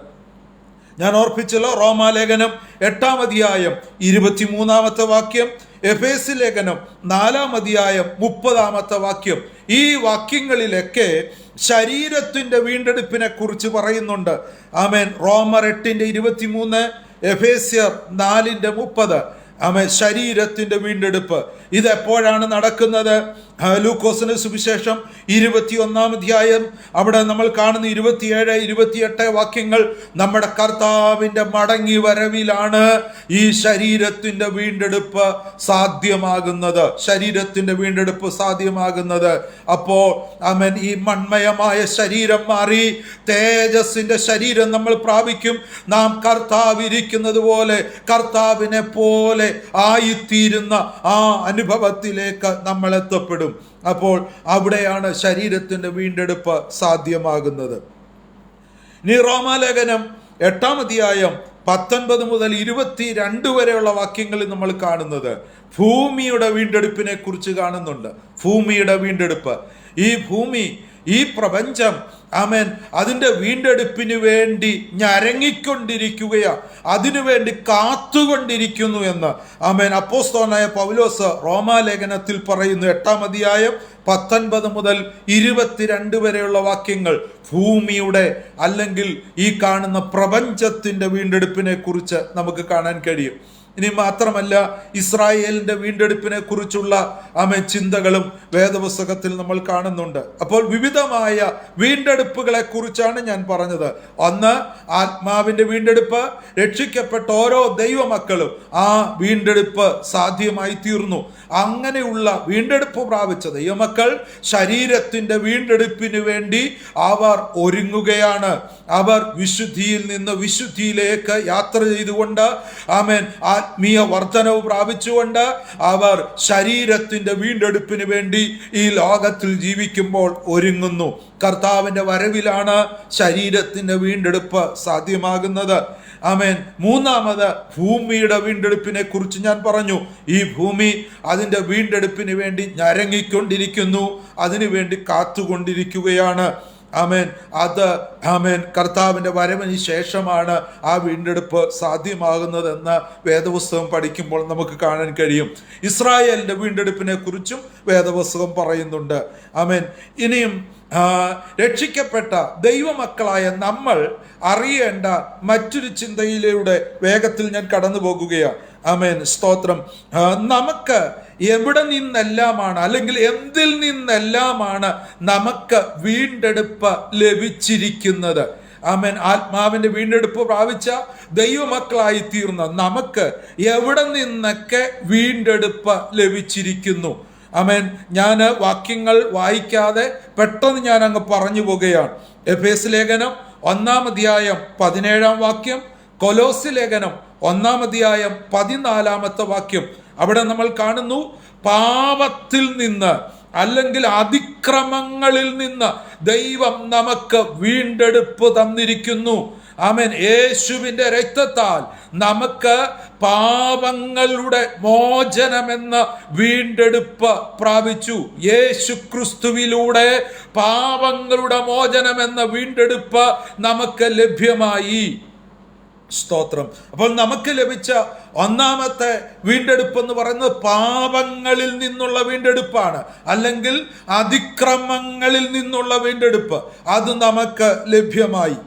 ഞാൻ ഓർപ്പിച്ചല്ലോ, റോമാലേഖനം 8-ാം അധ്യായം 23-ാമത്തെ വാക്യം, എഫേസ്യ ലേഖനം 4-ാം അധ്യായം 30-ാമത്തെ വാക്യം. ഈ വാക്യങ്ങളിലൊക്കെ ശരീരത്തിൻ്റെ വീണ്ടെടുപ്പിനെ കുറിച്ച് പറയുന്നുണ്ട്. റോമർ 8:23, എഫേസ്യർ 4:30. ശരീരത്തിൻ്റെ വീണ്ടെടുപ്പ് ഇതെപ്പോഴാണ് നടക്കുന്നത്? ലൂക്കോസിന്റെ സുവിശേഷം 21-ാം അധ്യായം അവിടെ നമ്മൾ കാണുന്ന 27, 28 വാക്യങ്ങൾ നമ്മുടെ കർത്താവിൻ്റെ മടങ്ങി വരവിലാണ് ഈ ശരീരത്തിൻ്റെ വീണ്ടെടുപ്പ് സാധ്യമാകുന്നത്. ശരീരത്തിൻ്റെ വീണ്ടെടുപ്പ് സാധ്യമാകുന്നത് അപ്പോൾ ഈ മൺമയമായ ശരീരം മാറി തേജസ്സിൻ്റെ ശരീരം നമ്മൾ പ്രാപിക്കും. നാം കർത്താവ് ഇരിക്കുന്നത് പോലെ, കർത്താവിനെ പോലെ ആയിത്തീരുന്ന ആ അനുഭവത്തിലേക്ക് നമ്മൾ എത്തപ്പെടും. അപ്പോൾ അവിടെയാണ് ശരീരത്തിൻ്റെ വീണ്ടെടുപ്പ് സാധ്യമാകുന്നത്. ഇനി റോമാലേഖനം 8-ാം അധ്യായം 19 മുതൽ 22 വരെയുള്ള വാക്യങ്ങളിൽ നമ്മൾ കാണുന്നത് ഭൂമിയുടെ വീണ്ടെടുപ്പിനെ കുറിച്ച് കാണുന്നുണ്ട്. ഭൂമിയുടെ വീണ്ടെടുപ്പ്. ഈ ഭൂമി ഈ പ്രപഞ്ചം ആമേൻ അതിൻ്റെ വീണ്ടെടുപ്പിന് വേണ്ടി ഞരങ്ങിക്കൊണ്ടിരിക്കുകയാ, അതിനുവേണ്ടി കാത്തുകൊണ്ടിരിക്കുന്നു എന്ന് ആമേൻ അപ്പോസ്തലനായ പൗലോസ് റോമാലേഖനത്തിൽ പറയുന്നു. 8-ാം അധ്യായം 19 മുതൽ 22 വരെയുള്ള വാക്യങ്ങൾ ഭൂമിയുടെ അല്ലെങ്കിൽ ഈ കാണുന്ന പ്രപഞ്ചത്തിൻ്റെ വീണ്ടെടുപ്പിനെ കുറിച്ച് നമുക്ക് കാണാൻ കഴിയും. ഇനി മാത്രമല്ല, ഇസ്രായേലിന്റെ വീണ്ടെടുപ്പിനെ കുറിച്ചുള്ള ചിന്തകളും വേദപുസ്തകത്തിൽ നമ്മൾ കാണുന്നുണ്ട്. അപ്പോൾ വിവിധമായ വീണ്ടെടുപ്പുകളെ കുറിച്ചാണ് ഞാൻ പറഞ്ഞത്. ഒന്ന്, ആത്മാവിന്റെ വീണ്ടെടുപ്പ്. രക്ഷിക്കപ്പെട്ട ഓരോ ദൈവമക്കളും ആ വീണ്ടെടുപ്പ് സാധ്യമായി തീർന്നു. അങ്ങനെയുള്ള വീണ്ടെടുപ്പ് പ്രാപിച്ച ദൈവമക്കൾ ശരീരത്തിന്റെ വീണ്ടെടുപ്പിന് വേണ്ടി അവർ ഒരുങ്ങുകയാണ്. അവർ വിശുദ്ധിയിൽ നിന്ന് വിശുദ്ധിയിലേക്ക് യാത്ര ചെയ്തുകൊണ്ട് ആമേൻ ആത്മീയ വർധനവ് പ്രാപിച്ചുകൊണ്ട് അവർ ശരീരത്തിന്റെ വീണ്ടെടുപ്പിന് വേണ്ടി ഈ ലോകത്തിൽ ജീവിക്കുമ്പോൾ ഒരുങ്ങുന്നു. കർത്താവിന്റെ വരവിലാണ് ശരീരത്തിന്റെ വീണ്ടെടുപ്പ് സാധ്യമാകുന്നത്. ആമേൻ. മൂന്നാമത്, ഭൂമിയുടെ വീണ്ടെടുപ്പിനെ കുറിച്ച് ഞാൻ പറഞ്ഞു. ഈ ഭൂമി അതിൻ്റെ വീണ്ടെടുപ്പിന് വേണ്ടി ഞരങ്ങിക്കൊണ്ടിരിക്കുന്നു, അതിനുവേണ്ടി കാത്തുകൊണ്ടിരിക്കുകയാണ്. ആമേൻ. കർത്താവിൻ്റെ വരവിന് ശേഷമാണ് ആ വീണ്ടെടുപ്പ് സാധ്യമാകുന്നതെന്ന് വേദപുസ്തകം പഠിക്കുമ്പോൾ നമുക്ക് കാണാൻ കഴിയും. ഇസ്രായേലിൻ്റെ വീണ്ടെടുപ്പിനെ കുറിച്ചും വേദപുസ്തകം പറയുന്നുണ്ട്. ആമേൻ. ഇനിയും രക്ഷിക്കപ്പെട്ട ദൈവമക്കളായ നമ്മൾ അറിയേണ്ട മറ്റൊരു ചിന്തയിലൂടെ വേഗത്തിൽ ഞാൻ കടന്നു പോകുകയാണ്. ആമേൻ. സ്തോത്രം. നമുക്ക് എവിടെ നിന്നെല്ലാമാണ് അല്ലെങ്കിൽ എന്തിൽ നിന്നെല്ലാമാണ് നമുക്ക് വീണ്ടെടുപ്പ് ലഭിച്ചിരിക്കുന്നത്? ആമേൻ. ആത്മാവിന്റെ വീണ്ടെടുപ്പ് പ്രാപിച്ച ദൈവമക്കളായി തീർന്ന നമുക്ക് എവിടെ നിന്നൊക്കെ വീണ്ടെടുപ്പ് ലഭിച്ചിരിക്കുന്നു? ആമേൻ. ഞാൻ വാക്യങ്ങൾ വായിക്കാതെ പെട്ടെന്ന് ഞാൻ അങ്ങ് പറഞ്ഞു പോകുകയാണ്. എഫേസ് ലേഖനം 1-ാം അധ്യായം 17-ാം വാക്യം, കൊലോസ്യ ലേഖനം 1-ാം അധ്യായം 14-ാമത്തെ വാക്യം. അവിടെ നമ്മൾ കാണുന്നു, പാപത്തിൽ നിന്ന് അല്ലെങ്കിൽ അതിക്രമങ്ങളിൽ നിന്ന് ദൈവം നമുക്ക് വീണ്ടെടുപ്പ് തന്നിരിക്കുന്നു. ആമേൻ. യേശുവിന്റെ രക്തത്താൽ നമുക്ക് പാപങ്ങളുടെ മോചനമെന്ന വീണ്ടെടുപ്പ് പ്രാപിച്ചു. യേശു ക്രിസ്തുവിലൂടെ പാപങ്ങളുടെ മോചനമെന്ന വീണ്ടെടുപ്പ് നമുക്ക് ലഭ്യമായി. സ്തോത്രം. അപ്പോൾ നമുക്ക് ലഭിച്ച ഒന്നാമത്തെ വീണ്ടെടുപ്പ് എന്ന് പറയുന്നത് പാപങ്ങളിൽ നിന്നുള്ള വീണ്ടെടുപ്പാണ്, അല്ലെങ്കിൽ അതിക്രമങ്ങളിൽ നിന്നുള്ള വീണ്ടെടുപ്പ്. അത് നമുക്ക് ലഭ്യമായി.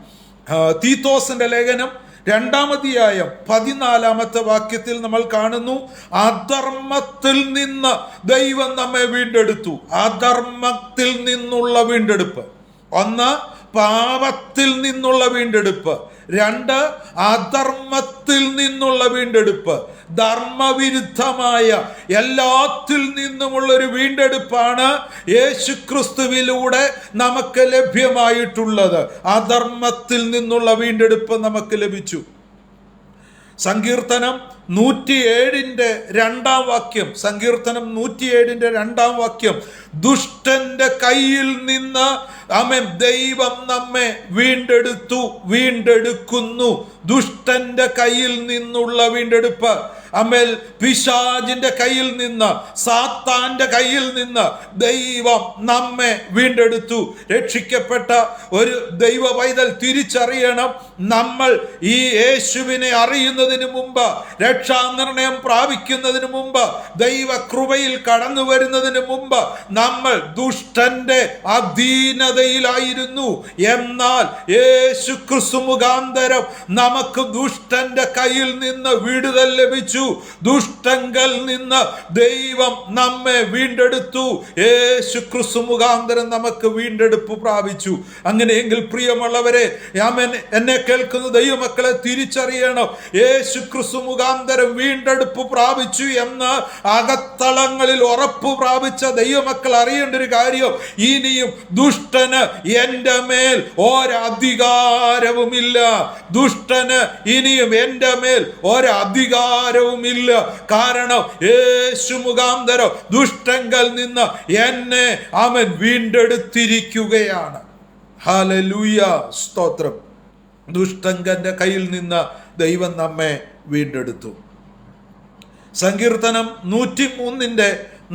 തീത്തോസിന്റെ ലേഖനം 2-ാം അധ്യായം 14-ാമത്തെ വാക്യത്തിൽ നമ്മൾ കാണുന്നു, അധർമ്മത്തിൽ നിന്ന് ദൈവം നമ്മെ വീണ്ടെടുത്തു. അധർമ്മത്തിൽ നിന്നുള്ള വീണ്ടെടുപ്പ്. ഒന്ന്, പാപത്തിൽ നിന്നുള്ള വീണ്ടെടുപ്പ്. 2, അധർമ്മത്തിൽ നിന്നുള്ള വീണ്ടെടുപ്പ്. ധർമ്മവിരുദ്ധമായ എല്ലാത്തിൽ നിന്നുമുള്ളൊരു വീണ്ടെടുപ്പാണ് യേശുക്രിസ്തുവിലൂടെ നമുക്ക് ലഭ്യമായിട്ടുള്ളത്. അധർമ്മത്തിൽ നിന്നുള്ള വീണ്ടെടുപ്പ് നമുക്ക് ലഭിച്ചു. സങ്കീർത്തനം 107-ന്റെ 2-ാം വാക്യം, സങ്കീർത്തനം 107-ന്റെ 2-ാം വാക്യം, ദുഷ്ടന്റെ കയ്യിൽ നിന്ന് ആമേൻ ദൈവം നമ്മെ വീണ്ടെടുക്കുന്നു. ദുഷ്ടന്റെ കയ്യിൽ നിന്നുള്ള വീണ്ടെടുപ്പ്. ആമേൻ. പിശാചിന്റെ കയ്യിൽ നിന്ന്, സാത്താന്റെ കയ്യിൽ നിന്ന് ദൈവം നമ്മെ വീണ്ടെടുത്തു. രക്ഷിക്കപ്പെട്ട ഒരു ദൈവ പൈതൽ തിരിച്ചറിയണം, നമ്മൾ ഈ യേശുവിനെ അറിയുന്നതിന് മുമ്പ്, രക്ഷാനിർണയം പ്രാപിക്കുന്നതിന് മുമ്പ്, ദൈവ കൃപയിൽ കടന്നു വരുന്നതിന് മുമ്പ് നമ്മൾ ദുഷ്ടന്റെ അധീനതയിലായിരുന്നു. എന്നാൽ യേശു ക്രിസ്തു മുഖാന്തരം നമുക്ക് ദുഷ്ടന്റെ കയ്യിൽ നിന്ന് വിടുതൽ ലഭിച്ചു. ദുഷ്ടങ്കൽ നിന്ന് ദൈവം നമ്മെ വീണ്ടെടുത്തു. യേശു ക്രിസ്തു മുഖാന്തരം നമുക്ക് വീണ്ടെടുപ്പ് പ്രാപിച്ചു. അങ്ങനെയെങ്കിൽ പ്രിയമുള്ളവരെ, എന്നെ കേൾക്കുന്ന ദൈവമക്കളെ തിരിച്ചറിയണം, യേശു ക്രിസ്തു മുഖാന്തരം വീണ്ടെടുപ്പ് പ്രാപിച്ചു എന്ന് അകത്തളങ്ങളിൽ ഉറപ്പ് പ്രാപിച്ച ദൈവമക്കൾ അറിയേണ്ട ഒരു കാര്യം, ഇനിയും ദുഷ്ടന് എൻ്റെ മേൽ ഒരധികാരവുമില്ല. ദുഷ്ടന് ഇനിയും എൻ്റെ മേൽ ഒരധികാരവുമില്ല. കാരണം യേശു മുഖാന്തരം ദുഷ്ടങ്കൽ നിന്ന് എന്നെ അവൻ വീണ്ടെടുത്തിരിക്കുകയാണ്. ഹല്ലേലൂയ. സ്തോത്രം. ദുഷ്ടങ്കന്റെ കയ്യിൽ നിന്ന് ദൈവം നമ്മെ വീണ്ടെടുത്തു. സങ്കീർത്തനം 103-ന്റെ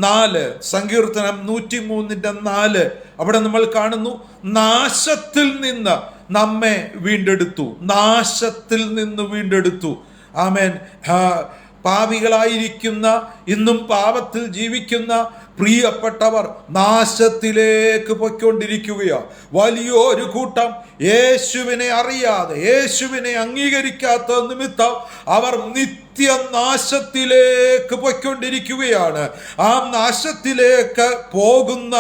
4, സങ്കീർത്തനം 103:4, അവിടെ നമ്മൾ കാണുന്നു, നാശത്തിൽ നിന്ന് നമ്മെ വീണ്ടെടുത്തു, നാശത്തിൽ നിന്ന് വീണ്ടെടുത്തു. ആമേൻ. പാപികളായിരിക്കുന്ന, ഇന്നും പാപത്തിൽ ജീവിക്കുന്ന പ്രിയപ്പെട്ടവർ നാശത്തിലേക്ക് പൊയ്ക്കൊണ്ടിരിക്കുകയാണ്. വലിയൊരു കൂട്ടം യേശുവിനെ അറിയാതെ, യേശുവിനെ അംഗീകരിക്കാത്ത നിമിത്തം അവർ നിത്യനാശത്തിലേക്ക് പൊയ്ക്കൊണ്ടിരിക്കുകയാണ്. ആ നാശത്തിലേക്ക് പോകുന്ന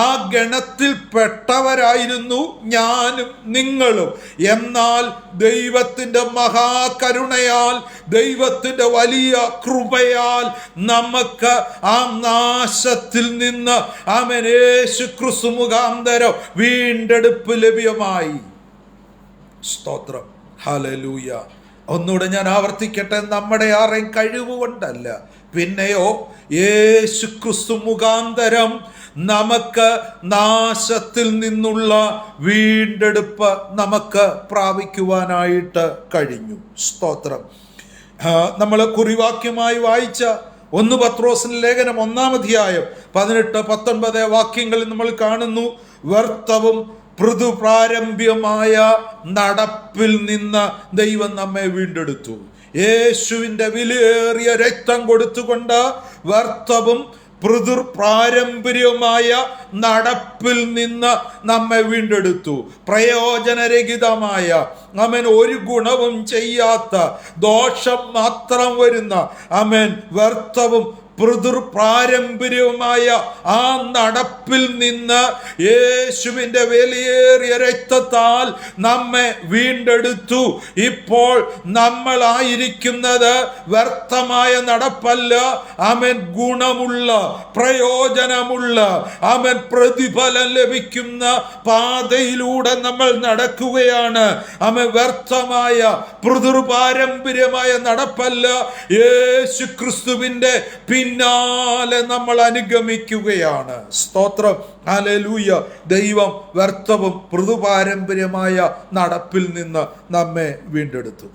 ആ ഗണത്തിൽപ്പെട്ടവരായിരുന്നു ഞാനും നിങ്ങളും. എന്നാൽ ദൈവത്തിൻ്റെ മഹാകരുണയാൽ, ദൈവത്തിൻ്റെ വലിയ കൃപയാൽ നമുക്ക് ആ നാശത്തിൽ നിന്ന് ആമേൻ യേശു ക്രിസ്തു മുഖാന്തരം വീണ്ടെടുപ്പ് ലഭ്യമായി. സ്തോത്രം, ഹല്ലേലൂയ. ഒന്നുകൂടെ ഞാൻ ആവർത്തിക്കട്ടെ, നമ്മുടെ ആരെയും കഴിവുകൊണ്ടല്ല, പിന്നെയോ യേശു ക്രിസ്തു മുഖാന്തരം നമുക്ക് നാശത്തിൽ നിന്നുള്ള വീണ്ടെടുപ്പ് നമുക്ക് പ്രാപിക്കുവാനായിട്ട് കഴിഞ്ഞു. സ്തോത്രം. നമ്മൾ കുറിവാക്യമായി വായിച്ച 1 പത്രോസിന്റെ ലേഖനം 1-ാം അധ്യായം 18-19 വാക്യങ്ങളിൽ നമ്മൾ കാണുന്നു, വ്യർത്ഥവും പൃഥുപ്രാരംഭ്യമായ നടപ്പിൽ നിന്ന് ദൈവം നമ്മെ വീണ്ടെടുത്തു. യേശുവിൻ്റെ വിലയേറിയ രക്തം കൊടുത്തുകൊണ്ട് വ്യർത്ഥവും പൃഥുപ്രാരംഭര്യമായ നടപ്പിൽ നിന്ന് നമ്മെ വീണ്ടെടുത്തു. പ്രയോജനരഹിതമായ, ആമേൻ, ഒരു ഗുണവും ചെയ്യാത്ത, ദോഷം മാത്രം വരുന്ന, ആമേൻ, വ്യർത്ഥവും പൃഥുപ്രാരംഭര്യമായ ആ നടപ്പിൽ നിന്ന് യേശുവിൻ്റെ വിലയേറിയ രക്തത്താൽ നമ്മെ വീണ്ടെടുത്തു. ഇപ്പോൾ നമ്മളായിരിക്കുന്നത് വ്യർത്ഥമായ നടപ്പല്ല, ആമേൻ, ഗുണമുള്ള, പ്രയോജനമുള്ള, ആമേൻ, പ്രതിഫലം ലഭിക്കുന്ന പാതയിലൂടെ നമ്മൾ നടക്കുകയാണ്. ആമേൻ, വ്യർത്ഥമായ പൃഥുപാരമ്പര്യമായ നടപ്പല്ല, യേശു ക്രിസ്തുവിൻ്റെ പിന്നാലെ നമ്മൾ അനുഗമിക്കുകയാണ്. സ്തോത്രം, ഹല്ലേലൂയ. ദൈവം വ്യർത്ഥവും പൃഥുപാരമ്പര്യമായ നടപ്പിൽ നിന്ന് നമ്മെ വീണ്ടെടുത്തു.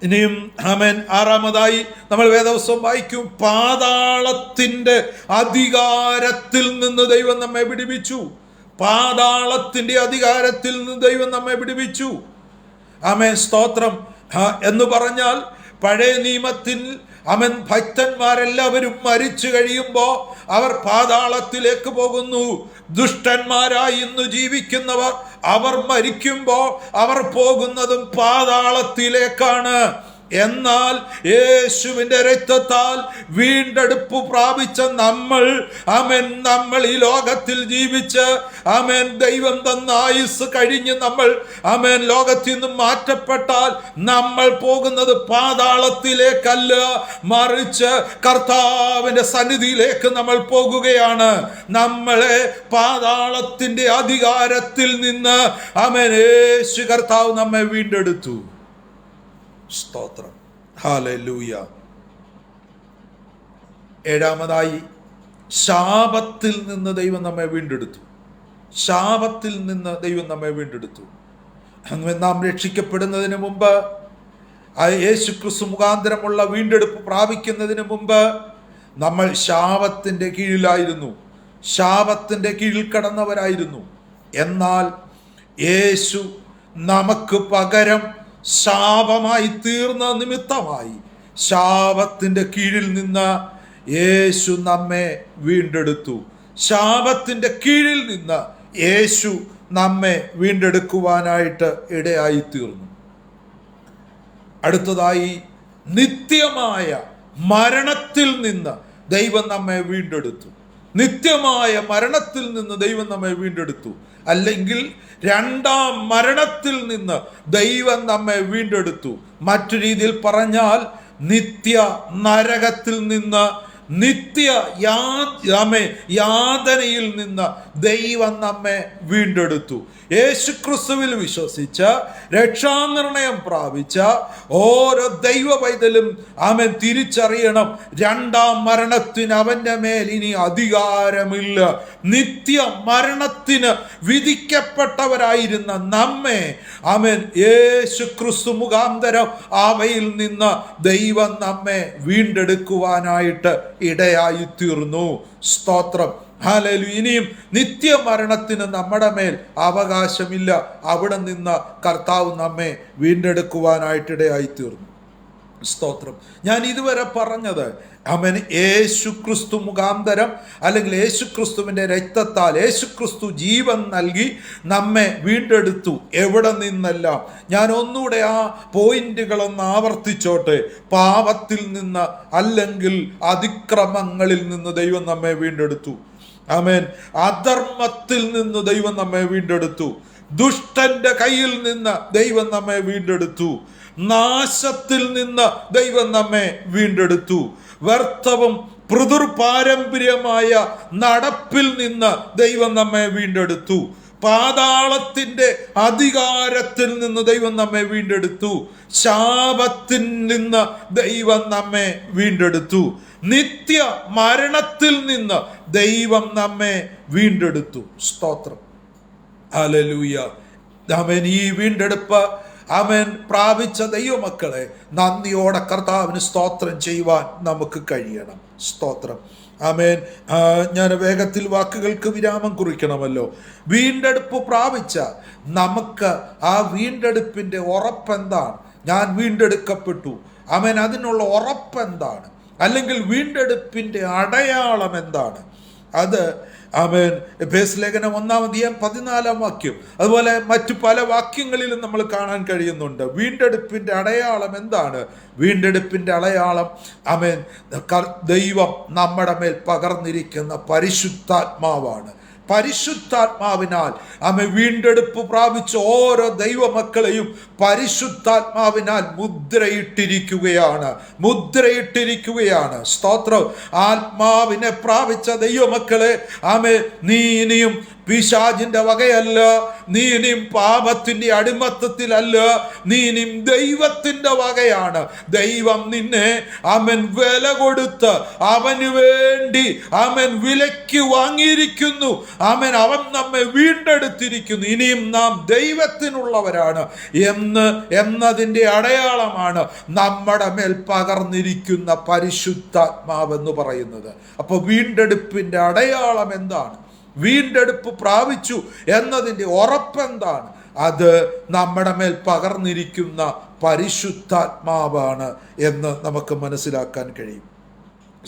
ഇനിയും ആമേൻ, 6-ാമതായി നമ്മൾ വേദവസ്വം വായിക്കും, പാതാളത്തിൻ്റെ അധികാരത്തിൽ നിന്ന് ദൈവം നമ്മെ വിടുവിച്ചു. പാതാളത്തിൻ്റെ അധികാരത്തിൽ നിന്ന് ദൈവം നമ്മെ വിടുവിച്ചു. ആമേൻ, സ്തോത്രം. എന്ന് പറഞ്ഞാൽ പഴയ നിയമത്തിൽ ആമേൻ ഭക്തന്മാരെല്ലാവരും മരിച്ചു കഴിയുമ്പോൾ അവർ പാതാളത്തിലേക്ക് പോകുന്നു. ദുഷ്ടന്മാരായി ഇന്ന് ജീവിക്കുന്നവർ, അവർ മരിക്കുമ്പോൾ അവർ പോകുന്നതും പാതാളത്തിലേക്കാണ്. എന്നാൽ യേശുവിൻ്റെ രക്തത്താൽ വീണ്ടെടുപ്പ് പ്രാപിച്ച നമ്മൾ, ആമേൻ, നമ്മൾ ഈ ലോകത്തിൽ ജീവിച്ച്, ആമേൻ, ദൈവം തന്ന ആയുസ് കഴിഞ്ഞ് നമ്മൾ, ആമേൻ, ലോകത്തിൽ നിന്ന് മാറ്റപ്പെട്ടാൽ നമ്മൾ പോകുന്നത് പാതാളത്തിലേക്കല്ല, മറിച്ച് കർത്താവിൻ്റെ സന്നിധിയിലേക്ക് നമ്മൾ പോകുകയാണ്. നമ്മളെ പാതാളത്തിൻ്റെ അധികാരത്തിൽ നിന്ന്, ആമേൻ, യേശു കർത്താവ് നമ്മെ വീണ്ടെടുത്തു. സ്തോത്രം, ഹല്ലേലൂയ. 7-ാമതായി ശാപത്തിൽ നിന്ന് ദൈവം നമ്മെ വീണ്ടെടുത്തു. ശാപത്തിൽ നിന്ന് ദൈവം നമ്മെ വീണ്ടെടുത്തു. നാം രക്ഷിക്കപ്പെടുന്നതിന് മുമ്പ്, യേശു ക്രിസ്തു മുഖാന്തരമുള്ള വീണ്ടെടുപ്പ് പ്രാപിക്കുന്നതിന് മുമ്പ് നമ്മൾ ശാപത്തിൻ്റെ കീഴിലായിരുന്നു, ശാപത്തിൻ്റെ കീഴിൽ കടന്നവരായിരുന്നു. എന്നാൽ യേശു നമുക്ക് പകരം ശാപമായി തീർന്ന നിമിത്തമായി ശാപത്തിൻ്റെ കീഴിൽ നിന്ന് യേശു നമ്മെ വീണ്ടെടുത്തു. ശാപത്തിൻ്റെ കീഴിൽ നിന്ന് യേശു നമ്മെ വീണ്ടെടുക്കുവാനായിട്ട് ഇടയായി തീർന്നു. അടുത്തതായി നിത്യമായ മരണത്തിൽ നിന്ന് ദൈവം നമ്മെ വീണ്ടെടുത്തു. നിത്യമായ മരണത്തിൽ നിന്ന് ദൈവം നമ്മെ വീണ്ടെടുത്തു. അല്ലെങ്കിൽ രണ്ടാം മരണത്തിൽ നിന്ന് ദൈവം നമ്മെ വീണ്ടെടുത്തു. മറ്റു രീതിയിൽ പറഞ്ഞാൽ നിത്യ നരകത്തിൽ നിന്ന്, നിത്യ യാതനയിൽ നിന്ന് ദൈവം നമ്മെ വീണ്ടെടുത്തു. യേശുക്രിസ്തുവിൽ വിശ്വസിച്ച് രക്ഷാനിർണയം പ്രാപിച്ച ഓരോ ദൈവ പൈതലും അവൻ തിരിച്ചറിയണം, രണ്ടാം മരണത്തിന് അവൻ്റെ മേൽ ഇനി അധികാരമില്ല. നിത്യ മരണത്തിന് വിധിക്കപ്പെട്ടവരായിരുന്ന നമ്മെ അവൻ യേശുക്രിസ്തു മുഖാന്തരം അവയിൽ നിന്ന് ദൈവം നമ്മെ വീണ്ടെടുക്കുവാനായിട്ട് ഇടയായി തീർന്നു. സ്തോത്രം. ഹല്ലേലൂയ. ഇനിയും നിത്യമരണത്തിന് നമ്മുടെ മേൽ അവകാശമില്ല. അവിടെ നിന്ന് കർത്താവ് നമ്മെ വീണ്ടെടുക്കുവാനായിട്ടിടയായി തീർന്നു. സ്തോത്രം. ഞാൻ ഇതുവരെ പറഞ്ഞത് യേശുക്രിസ്തു മുഖാന്തരം അല്ലെങ്കിൽ യേശുക്രിസ്തുവിൻ്റെ രക്തത്താൽ യേശുക്രിസ്തു ജീവൻ നൽകി നമ്മെ വീണ്ടെടുത്തു. എവിടെ നിന്നെല്ലാം? ഞാൻ ഒന്നുകൂടെ ആ പോയിന്റുകളൊന്ന് ആവർത്തിച്ചോട്ടെ. പാപത്തിൽ നിന്ന് അല്ലെങ്കിൽ അതിക്രമങ്ങളിൽ നിന്ന് ദൈവം നമ്മെ വീണ്ടെടുത്തു. ആമേൻ. അധർമ്മത്തിൽ നിന്ന് ദൈവം നമ്മെ വീണ്ടെടുത്തു. ദുഷ്ടന്റെ കയ്യിൽ നിന്ന് ദൈവം നമ്മെ വീണ്ടെടുത്തു. നാശത്തിൽ നിന്ന് ദൈവം നമ്മെ വീണ്ടെടുത്തു. വ്യർത്ഥവും പിതൃപാരമ്പര്യമായ നടപ്പിൽ നിന്ന് ദൈവം നമ്മെ വീണ്ടെടുത്തു. പാതാളത്തിന്റെ അധികാരത്തിൽ നിന്ന് ദൈവം നമ്മെ വീണ്ടെടുത്തു. ശാപത്തിൽ നിന്ന് ദൈവം നമ്മെ വീണ്ടെടുത്തു. നിത്യ മരണത്തിൽ നിന്ന് ദൈവം നമ്മെ വീണ്ടെടുത്തു. സ്തോത്രം. ഹല്ലേലൂയ. ആമേൻ. ഈ വീണ്ടെടുപ്പ് പ്രാപിച്ച ദൈവമക്കളെ നന്ദിയോടെ കർത്താവിന് സ്തോത്രം ചെയ്യുവാൻ നമുക്ക് കഴിയണം. സ്തോത്രം. ആമേൻ. ഞാൻ വേഗത്തിൽ വാക്കുകൾക്ക് വിരാമം കുറിക്കണമല്ലോ. വീണ്ടെടുപ്പ് പ്രാപിച്ച നമുക്ക് ആ വീണ്ടെടുപ്പിൻ്റെ ഉറപ്പെന്താണ്? ഞാൻ വീണ്ടെടുക്കപ്പെട്ടു. ആമേൻ. അതിനുള്ള ഉറപ്പെന്താണ്? അല്ലെങ്കിൽ വീണ്ടെടുപ്പിൻ്റെ അടയാളം എന്താണ്? അത് ആമേൻ. എഫേസ്യ ലേഖനം 1:14 അതുപോലെ മറ്റു പല വാക്യങ്ങളിലും നമ്മൾ കാണാൻ കഴിയുന്നുണ്ട്. വീണ്ടെടുപ്പിന്റെ അടയാളം എന്താണ്? വീണ്ടെടുപ്പിന്റെ അടയാളം ആമേൻ ദൈവം നമ്മുടെ മേൽ പകർന്നിരിക്കുന്ന പരിശുദ്ധാത്മാവാണ്. പരിശുദ്ധാത്മാവിനാൽ വീണ്ടെടുപ്പ് പ്രാപിച്ച ഓരോ ദൈവമക്കളെയും പരിശുദ്ധാത്മാവിനാൽ മുദ്രയിട്ടിരിക്കുകയാണ്. സ്തോത്രം. ആത്മാവിനെ പ്രാപിച്ച ദൈവമക്കളെ നീ ഇനിയും പിശാചിന്റെ വകയല്ല, നീ ഇനിയും പാപത്തിന്റെ അടിമത്തത്തിലല്ല, നീ ഇനിയും ദൈവത്തിന്റെ വകയാണ്. ദൈവം നിന്നെ വില കൊടുത്ത് അവന് വേണ്ടി വിലയ്ക്ക് വാങ്ങിയിരിക്കുന്നു. അവൻ നമ്മെ വീണ്ടെടുത്തിരിക്കുന്നു. ഇനിയും നാം ദൈവത്തിനുള്ളവരാണ് എന്നതിൻ്റെ അടയാളമാണ് നമ്മുടെ മേൽ പകർന്നിരിക്കുന്ന പരിശുദ്ധാത്മാവെന്ന് പറയുന്നത്. അപ്പൊ വീണ്ടെടുപ്പിന്റെ അടയാളം എന്താണ്? വീണ്ടെടുപ്പ് പ്രാപിച്ചു എന്നതിൻ്റെ ഉറപ്പെന്താണ്? അത് നമ്മുടെ മേൽ പകർന്നിരിക്കുന്ന പരിശുദ്ധാത്മാവാണ് എന്ന് നമുക്ക് മനസ്സിലാക്കാൻ കഴിയും.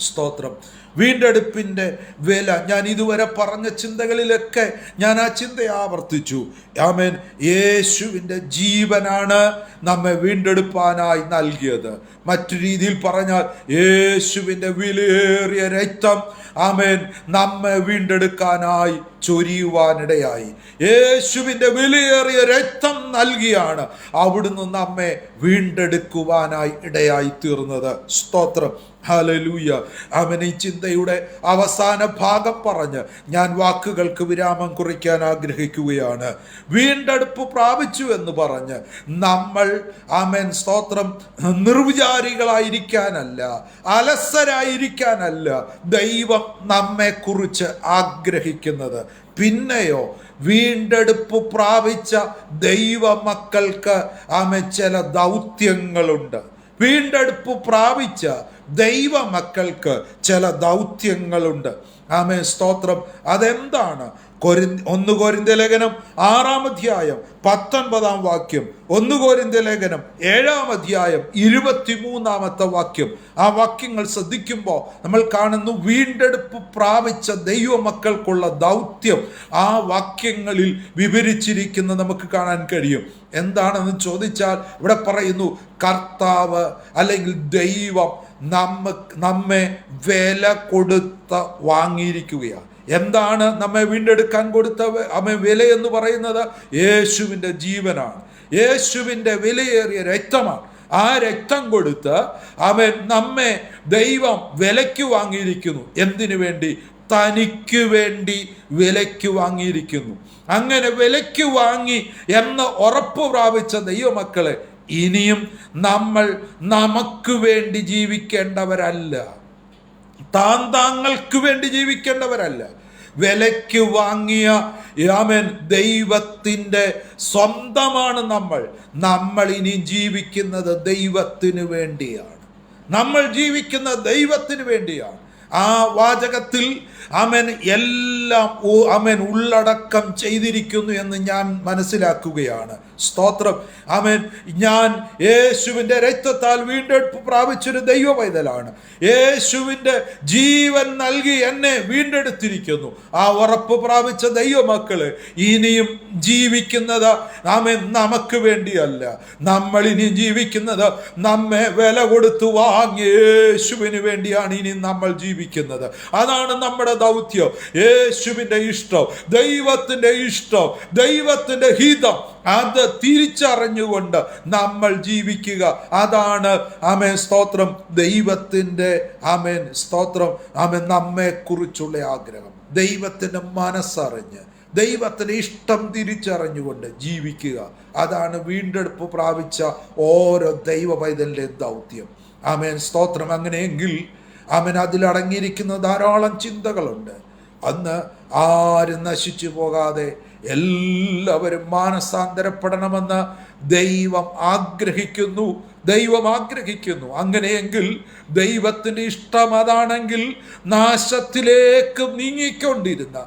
സ്തോത്രം. വീണ്ടെടുപ്പിൻ്റെ വില ഞാൻ ഇതുവരെ പറഞ്ഞ ചിന്തകളിലൊക്കെ ഞാൻ ആ ചിന്ത ആവർത്തിച്ചു. ആമേൻ. യേശുവിൻ്റെ ജീവനാണ് നമ്മെ വീണ്ടെടുപ്പാനായി നൽകിയത്. മറ്റു രീതിയിൽ പറഞ്ഞാൽ യേശുവിൻ്റെ വിലയേറിയ രക്തം ആമേൻ നമ്മെ വീണ്ടെടുക്കാനായി ചൊരിയുവാനിടയായി. യേശുവിൻ്റെ വിലയേറിയ രക്തം നൽകിയാണ് അവിടുന്ന് നമ്മെ വീണ്ടെടുക്കുവാനായി ഇടയായി തീർന്നത്. സ്തോത്രം. ഹല്ലേലൂയ. ഈ ചിന്തയുടെ അവസാന ഭാഗം പറഞ്ഞ് ഞാൻ വാക്കുകൾക്ക് വിരാമം കുറിക്കാൻ ആഗ്രഹിക്കുകയാണ്. വീണ്ടെടുപ്പ് പ്രാപിച്ചു എന്ന് പറഞ്ഞ് നമ്മൾ സ്തോത്രം നിർവിചാരികളായിരിക്കാനല്ല, അലസരായിരിക്കാനല്ല ദൈവം നമ്മെക്കുറിച്ച് ആഗ്രഹിക്കുന്നത്. പിന്നെയോ വീണ്ടെടുപ്പ് പ്രാപിച്ച ദൈവമക്കൾക്ക് ചില ദൗത്യങ്ങളുണ്ട്. വീണ്ടെടുപ്പ് പ്രാപിച്ച ദൈവമക്കൾക്ക് ചില ദൗത്യങ്ങളുണ്ട്. സ്തോത്രം. അതെന്താണ്? 1 കൊരിന്ത്യർ ലേഖനം 6:19 1 കൊരിന്ത്യർ ലേഖനം 7:23 ആ വാക്യങ്ങൾ ശ്രദ്ധിക്കുമ്പോൾ നമ്മൾ കാണുന്നു വീണ്ടെടുപ്പ് പ്രാപിച്ച ദൈവമക്കൾക്കുള്ള ദൗത്യം ആ വാക്യങ്ങളിൽ വിവരിച്ചിരിക്കുന്ന നമുക്ക് കാണാൻ കഴിയും. എന്താണെന്ന് ചോദിച്ചാൽ ഇവിടെ പറയുന്നു, കർത്താവ് അല്ലെങ്കിൽ ദൈവം നമ്മെ വില കൊടുത്ത് വാങ്ങിയിരിക്കുകയാണ്. എന്താണ് നമ്മെ വീണ്ടെടുക്കാൻ കൊടുത്ത വില എന്ന് പറയുന്നത്? യേശുവിൻ്റെ ജീവനാണ്, യേശുവിൻ്റെ വിലയേറിയ രക്തമാണ്. ആ രക്തം കൊടുത്ത് നമ്മെ ദൈവം വിലയ്ക്ക് വാങ്ങിയിരിക്കുന്നു. എന്തിനു വേണ്ടി? തനിക്ക് വേണ്ടി വിലയ്ക്ക് വാങ്ങിയിരിക്കുന്നു. അങ്ങനെ വിലയ്ക്ക് വാങ്ങി എന്ന് ഉറപ്പ് പ്രാപിച്ച ദൈവമക്കളെ, ഇനിയും നമ്മൾ നമുക്ക് വേണ്ടി ജീവിക്കേണ്ടവരല്ല, താങ്കൾക്ക് വേണ്ടി ജീവിക്കേണ്ടവരല്ല. വിലയ്ക്ക് വാങ്ങിയ ദൈവത്തിൻ്റെ സ്വന്തമാണ് നമ്മൾ ഇനി ജീവിക്കുന്നത് ദൈവത്തിന് വേണ്ടിയാണ്. നമ്മൾ ജീവിക്കുന്ന ദൈവത്തിന് വേണ്ടിയാണ്. ആ വാചകത്തിൽ ആമേൻ എല്ലാം ആമേൻ ഉള്ളടക്കം ചെയ്തിരിക്കുന്നു എന്ന് ഞാൻ മനസ്സിലാക്കുകയാണ്. സ്തോത്രം. ആമേൻ. ഞാൻ യേശുവിൻ്റെ രക്തത്താൽ വീണ്ടെടുപ്പ് പ്രാപിച്ചൊരു ദൈവ പൈതലാണ്. യേശുവിൻ്റെ ജീവൻ നൽകി എന്നെ വീണ്ടെടുത്തിരിക്കുന്നു. ആ ഉറപ്പ് പ്രാപിച്ച ദൈവമക്കള് ഇനിയും ജീവിക്കുന്നത് ആമേൻ നമുക്ക് വേണ്ടിയല്ല. നമ്മൾ ഇനി ജീവിക്കുന്നത് നമ്മെ വില കൊടുത്തു വാങ്ങിയ യേശുവിന് വേണ്ടിയാണ് ഇനി നമ്മൾ ജീവിക്കുന്നത്. അതാണ് നമ്മുടെ ദൗത്യം. യേശുവിൻ്റെ ഇഷ്ടം, ദൈവത്തിൻ്റെ ഇഷ്ടം, ദൈവത്തിൻ്റെ ഹിതം അത് തിരിച്ചറിഞ്ഞുകൊണ്ട് നമ്മൾ ജീവിക്കുക. അതാണ് ആമേൻ സ്തോത്രം ദൈവത്തിൻ്റെ ആമേൻ സ്തോത്രം ആമേൻ നമ്മെ കുറിച്ചുള്ള ആഗ്രഹം. ദൈവത്തിൻ്റെ മനസ്സറിഞ്ഞ് ദൈവത്തിൻ്റെ ഇഷ്ടം തിരിച്ചറിഞ്ഞുകൊണ്ട് ജീവിക്കുക. അതാണ് വീണ്ടെടുപ്പ് പ്രാപിച്ച ഓരോ ദൈവ പൈതലിൻ്റെയും ദൗത്യം. ആമേൻ സ്തോത്രം. അങ്ങനെയെങ്കിൽ ആമേൻ അതിലടങ്ങിയിരിക്കുന്ന ധാരാളം ചിന്തകളുണ്ട്. അന്ന് ആരും നശിച്ചു പോകാതെ എല്ലാവരും മാനസാന്തരപ്പെടണമെന്ന് ദൈവം ആഗ്രഹിക്കുന്നു. അങ്ങനെയെങ്കിൽ ദൈവത്തിൻ്റെ ഇഷ്ടം അതാണെങ്കിൽ നാശത്തിലേക്ക് നീങ്ങിക്കൊണ്ടിരുന്ന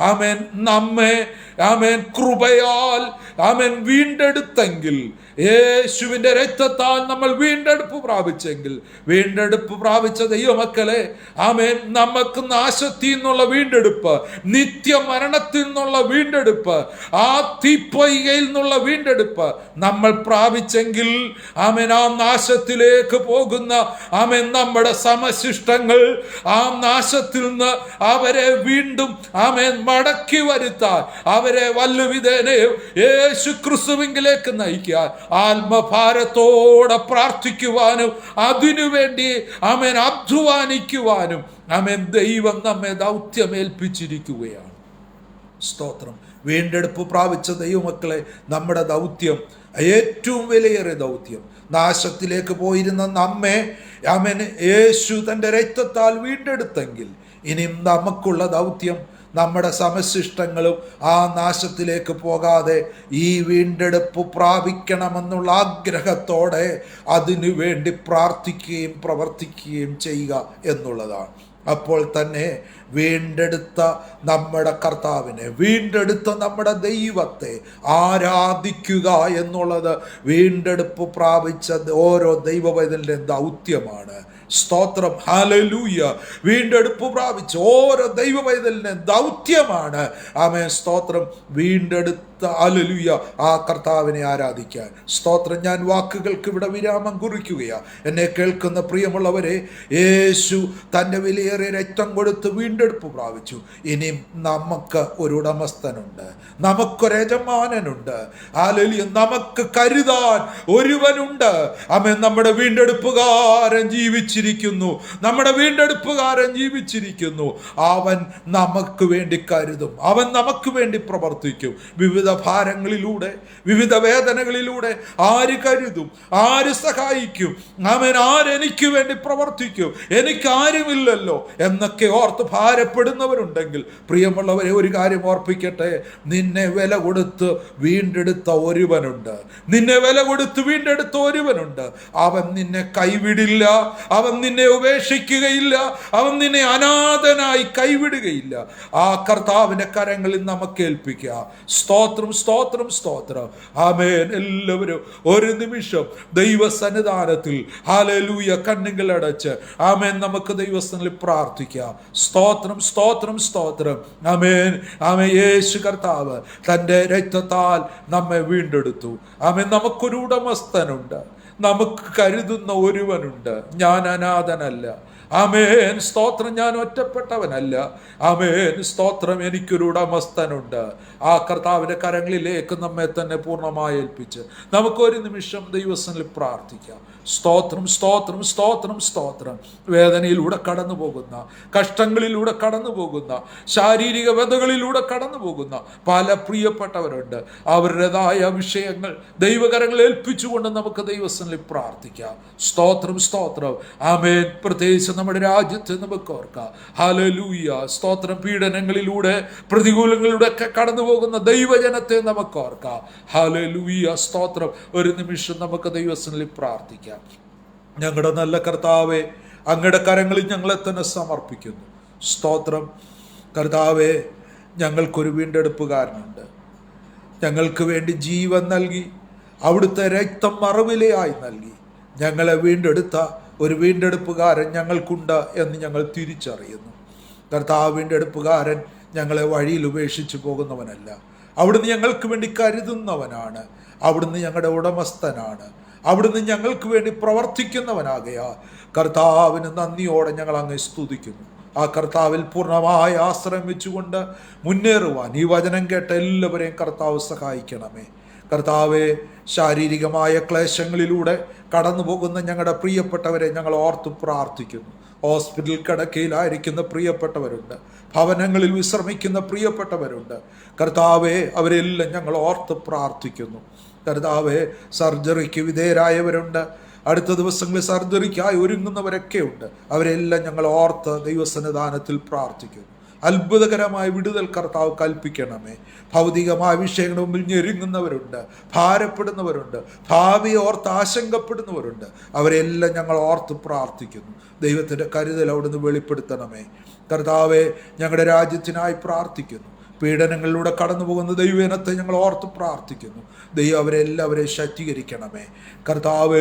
ആമേൻ നമ്മെ ആമേൻ കൃപയാൽ ആമേൻ വീണ്ടെടുത്തെങ്കിൽ, യേശുവിൻ്റെ രക്തത്താൽ നമ്മൾ വീണ്ടെടുപ്പ് പ്രാപിച്ച ദൈവമക്കളെ, ആമേൻ നമുക്ക് നാശത്തിൽ നിന്നുള്ള വീണ്ടെടുപ്പ്, നിത്യമരണത്തിൽ നിന്നുള്ള വീണ്ടെടുപ്പ്, ആ തീപ്പൊയ്കയിൽ നിന്നുള്ള വീണ്ടെടുപ്പ് നമ്മൾ പ്രാപിച്ചെങ്കിൽ ആമേൻ ആ നാശത്തിലേക്ക് പോകുന്ന ആമേൻ നമ്മുടെ സമശിഷ്ടങ്ങൾ ആ നാശത്തിൽ നിന്ന് അവരെ വീണ്ടും ആമേൻ മടക്കി വരുത്താൻ, അവരെ വല്ലുവിധേനയും യേശു ക്രിസ്തുവിലേക്ക് നയിക്കാൻ ആത്മഭാരത്തോടെ പ്രാർത്ഥിക്കുവാനും അതിനുവേണ്ടി ആമേൻ അധ്വാനിക്കുവാനും ആമേൻ ദൈവം നമ്മെ ദൗത്യമേൽപ്പിച്ചിരിക്കുകയാണ്. സ്തോത്രം. വീണ്ടെടുപ്പ് പ്രാപിച്ച ദൈവമക്കളെ, നമ്മുടെ ദൗത്യം ഏറ്റവും വിലയേറിയ ദൗത്യം. നാശത്തിലേക്ക് പോയിരുന്ന നമ്മെ ആമേൻ യേശു തൻ്റെ രക്തത്താൽ വീണ്ടെടുത്തെങ്കിൽ ഇനിയും നമുക്കുള്ള ദൗത്യം നമ്മുടെ സമശിഷ്ടങ്ങളും ആ നാശത്തിലേക്ക് പോകാതെ ഈ വീണ്ടെടുപ്പ് പ്രാപിക്കണമെന്നുള്ള ആഗ്രഹത്തോടെ അതിനു വേണ്ടി പ്രാർത്ഥിക്കുകയും പ്രവർത്തിക്കുകയും ചെയ്യുക എന്നുള്ളതാണ്. അപ്പോൾ തന്നെ വീണ്ടെടുത്ത നമ്മുടെ കർത്താവിനെ, വീണ്ടെടുത്ത നമ്മുടെ ദൈവത്തെ ആരാധിക്കുക എന്നുള്ളത് വീണ്ടെടുപ്പ് പ്രാപിച്ച ഓരോ ദൈവപൈതലിൻ്റെ ദൗത്യമാണ്. സ്തോത്രം. ഹല്ലേലൂയ. വീണ്ടെടുപ്പ് പ്രാപിച്ച ഓരോ ദൈവപൈതലിൻ്റെ ദൗത്യമാണ് ആമേൻ സ്തോത്രം വീണ്ടെടുത്ത ഹല്ലേലൂയ ആ കർത്താവിനെ ആരാധിക്കാൻ. സ്തോത്രം. ഞാൻ വാക്കുകൾക്ക് ഇവിടെ വിരാമം കുറിക്കുകയാണ്. എന്നെ കേൾക്കുന്ന പ്രിയമുള്ളവരെ, യേശു തൻ്റെ വിലയേറിയ രക്തം കൊടുത്ത് വീണ്ടെടുപ്പ് പ്രാപിച്ചു. ഇനിയും നമുക്ക് ഒരു ഉടമസ്ഥനുണ്ട്, നമുക്കൊരു യജമാനനുണ്ട്. ഹല്ലേലൂയ. നമുക്ക് കരുതാൻ ഒരുവനുണ്ട്. ആമേൻ. നമ്മുടെ വീണ്ടെടുപ്പുകാരൻ ജീവിച്ചിരിക്കുന്നു. അവൻ നമുക്ക് വേണ്ടി കരുതും. അവൻ നമുക്ക് വേണ്ടി പ്രവർത്തിക്കും. വിവിധ ഭാരങ്ങളിലൂടെ, വിവിധ വേദനകളിലൂടെ ആര് കരുതും, ആര് സഹായിക്കും, ആമേൻ, ആരെനിക്ക് വേണ്ടി പ്രവർത്തിക്കും, എനിക്ക് ആരുമില്ലല്ലോ എന്നൊക്കെ ഓർത്ത് ഭാരപ്പെടുന്നവരുണ്ടെങ്കിൽ പ്രിയമുള്ളവരെ, ഒരു കാര്യം ഓർപ്പിക്കട്ടെ. നിന്നെ വില കൊടുത്ത് വീണ്ടെടുത്ത ഒരുവനുണ്ട്. അവൻ നിന്നെ കൈവിടില്ല. അവൻ നിന്നെ ഉപേക്ഷിക്കുകയില്ല. അവൻ നിന്നെ അനാഥനായി കൈവിടുകയില്ല. ആ കർത്താവിന്റെ കരങ്ങളിൽ നമുക്ക് ഏൽപ്പിക്കാം. സ്തോത്രം. ആമേൻ. എല്ലാവരും ഒരു നിമിഷം ദൈവസന്നിധാനത്തിൽ ഹല്ലേലൂയ കണ്ണുകളടച്ച് ആമേൻ നമുക്ക് ദൈവസന്നിധിയിൽ പ്രാർത്ഥിക്കാം. സ്തോത്രം. ആമേൻ. യേശു കർത്താവ് തൻ്റെ രക്തത്താൽ നമ്മെ വീണ്ടെടുത്തു. ആമേൻ. നമുക്കൊരു ഉടമസ്ഥനുണ്ട്, നമുക്ക് കരുതുന്ന ഒരുവനുണ്ട്. ഞാൻ അനാഥനല്ല. ആമേൻ. സ്തോത്രം. ഞാൻ ഒറ്റപ്പെട്ടവനല്ല. ആമേൻ. സ്തോത്രം. എനിക്കൊരു ഉടമസ്ഥനുണ്ട്. ആ കർത്താവിൻ്റെ കരങ്ങളിലേക്ക് നമ്മെ തന്നെ പൂർണ്ണമായി ഏൽപ്പിച്ച് നമുക്കൊരു നിമിഷം ദൈവസന്നിധിയിൽ പ്രാർത്ഥിക്കാം. സ്തോത്രം. വേദനയിലൂടെ കടന്നു പോകുന്ന, കഷ്ടങ്ങളിലൂടെ കടന്നു പോകുന്ന, ശാരീരിക വ്യതകളിലൂടെ കടന്നു പോകുന്ന പല പ്രിയപ്പെട്ടവരുണ്ട്. അവരുടേതായ വിഷയങ്ങൾ ദൈവകരങ്ങളിൽ ഏൽപ്പിച്ചുകൊണ്ട് നമുക്ക് ദൈവസന്നിധിയിൽ പ്രാർത്ഥിക്കാം. സ്തോത്രം. ആമേൻ. പ്രത്യേകിച്ച് നമ്മുടെ രാജ്യത്ത് നമുക്ക് ഓർക്കാം. ഹല്ലേലൂയ. സ്തോത്രം. പീഡനങ്ങളിലൂടെ, പ്രതികൂലങ്ങളിലൂടെ ഒക്കെ കടന്നു പോകുന്ന ദൈവജനത്തെ നമുക്ക് ഓർക്കാം. ഹല്ലേലൂയ. സ്തോത്രം. ഒരു നിമിഷം നമുക്ക് ദൈവസന്നിധിയിൽ പ്രാർത്ഥിക്കാം. ഞങ്ങളുടെ നല്ല കർത്താവേ, അങ്ങയുടെ കരങ്ങളിൽ ഞങ്ങളെ തന്നെ സമർപ്പിക്കുന്നു. സ്തോത്രം. കർത്താവേ, ഞങ്ങൾക്കൊരു വീണ്ടെടുപ്പുകാരനുണ്ട്. ഞങ്ങൾക്ക് വേണ്ടി ജീവൻ നൽകി, അവിടുത്തെ രക്തം മറുവിലയായി നൽകി ഞങ്ങളെ വീണ്ടെടുത്ത ഒരു വീണ്ടെടുപ്പുകാരൻ ഞങ്ങൾക്കുണ്ട് എന്ന് ഞങ്ങൾ തിരിച്ചറിയുന്നു. കർത്താവ്, വീണ്ടെടുപ്പുകാരൻ ഞങ്ങളെ വഴിയിൽ ഉപേക്ഷിച്ച് പോകുന്നവനല്ല. അവിടുന്ന് ഞങ്ങൾക്ക് വേണ്ടി കരുതുന്നവനാണ്. അവിടുന്ന് ഞങ്ങളുടെ ഉടമസ്ഥനാണ്. അവിടുന്ന് ഞങ്ങൾക്ക് വേണ്ടി പ്രവർത്തിക്കുന്നവനാകയാൽ കർത്താവിന് നന്ദിയോടെ ഞങ്ങൾ അങ്ങ് സ്തുതിക്കുന്നു. ആ കർത്താവിൽ പൂർണ്ണമായി ആശ്രയം വെച്ചുകൊണ്ട് മുന്നേറുവാൻ ഈ വചനം കേട്ട എല്ലാവരെയും കർത്താവ് സഹായിക്കണമേ. കർത്താവെ, ശാരീരികമായ ക്ലേശങ്ങളിലൂടെ കടന്നു പോകുന്ന ഞങ്ങളുടെ പ്രിയപ്പെട്ടവരെ ഞങ്ങൾ ഓർത്ത് പ്രാർത്ഥിക്കുന്നു. ഹോസ്പിറ്റൽ കിടക്കയിലായിരിക്കുന്ന പ്രിയപ്പെട്ടവരുണ്ട്, ഭവനങ്ങളിൽ വിശ്രമിക്കുന്ന പ്രിയപ്പെട്ടവരുണ്ട്. കർത്താവെ, അവരെല്ലാം ഞങ്ങൾ ഓർത്ത് പ്രാർത്ഥിക്കുന്നു. കർത്താവെ, സർജറിക്ക് വിധേയരായവരുണ്ട്, അടുത്ത ദിവസങ്ങളിൽ സർജറിക്കായി ഒരുങ്ങുന്നവരൊക്കെ ഉണ്ട്. അവരെല്ലാം ഞങ്ങൾ ഓർത്ത് ദൈവസന്നിധാനത്തിൽ പ്രാർത്ഥിക്കുന്നു. അത്ഭുതകരമായ വിടുതൽ കർത്താവ് കൽപ്പിക്കണമേ. ഭൗതികമായ വിഷയങ്ങളുടെ മുമ്പിൽ ഞെരുങ്ങുന്നവരുണ്ട്, ഭാരപ്പെടുന്നവരുണ്ട്, ഭാവിയെ ഓർത്ത് ആശങ്കപ്പെടുന്നവരുണ്ട്. അവരെല്ലാം ഞങ്ങൾ ഓർത്ത് പ്രാർത്ഥിക്കുന്നു. ദൈവത്തിൻ്റെ കരുതൽ അവിടുന്ന് വെളിപ്പെടുത്തണമേ. കർത്താവെ, ഞങ്ങളുടെ രാജ്യത്തിനായി പ്രാർത്ഥിക്കുന്നു. പീഡനങ്ങളിലൂടെ കടന്നു പോകുന്ന ദൈവജനത്തെ ഞങ്ങൾ ഓർത്ത് പ്രാർത്ഥിക്കുന്നു. ദൈവം അവരെല്ലാവരെയും ശക്തീകരിക്കണമേ. കർത്താവ്,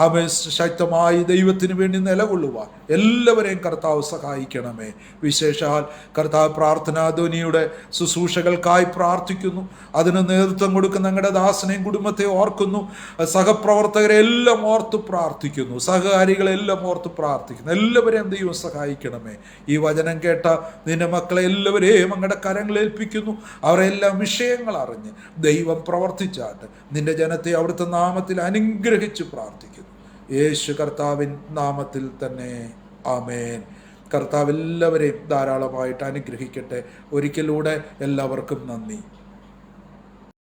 അവൻ ശക്തമായി ദൈവത്തിന് വേണ്ടി നിലകൊള്ളുവാൻ എല്ലാവരെയും കർത്താവ് സഹായിക്കണമേ. വിശേഷാൽ കർത്താവ്, പ്രാർത്ഥനാധ്വനിയുടെ ശുശ്രൂഷകൾക്കായി പ്രാർത്ഥിക്കുന്നു. അതിന് നേതൃത്വം കൊടുക്കുന്ന ഞങ്ങളുടെ ദാസനെയും കുടുംബത്തെ ഓർക്കുന്നു. സഹപ്രവർത്തകരെ എല്ലാം ഓർത്ത് പ്രാർത്ഥിക്കുന്നു. സഹകാരികളെല്ലാം ഓർത്ത് പ്രാർത്ഥിക്കുന്നു. എല്ലാവരെയും ദൈവം സഹായിക്കണമേ. ഈ വചനം കേട്ട നിന്റെ മക്കളെ എല്ലാവരെയും അങ്ങയുടെ കരങ്ങളിൽ ഏൽപ്പിക്കുന്നു. അവരെല്ലാം വിഷയങ്ങൾ അറിഞ്ഞ് ദൈവം പ്രവർത്തിച്ചാട്ട് നിന്റെ ജനത്തെ അവിടുത്തെ നാമത്തിൽ അനുഗ്രഹിച്ച് പ്രാർത്ഥിക്കുന്നു. യേശു കർത്താവിൻ നാമത്തിൽ തന്നെ, ആമേൻ. കർത്താവ് എല്ലാവരെയും ധാരാളമായിട്ട് അനുഗ്രഹിക്കട്ടെ. ഒരിക്കലൂടെ എല്ലാവർക്കും നന്ദി.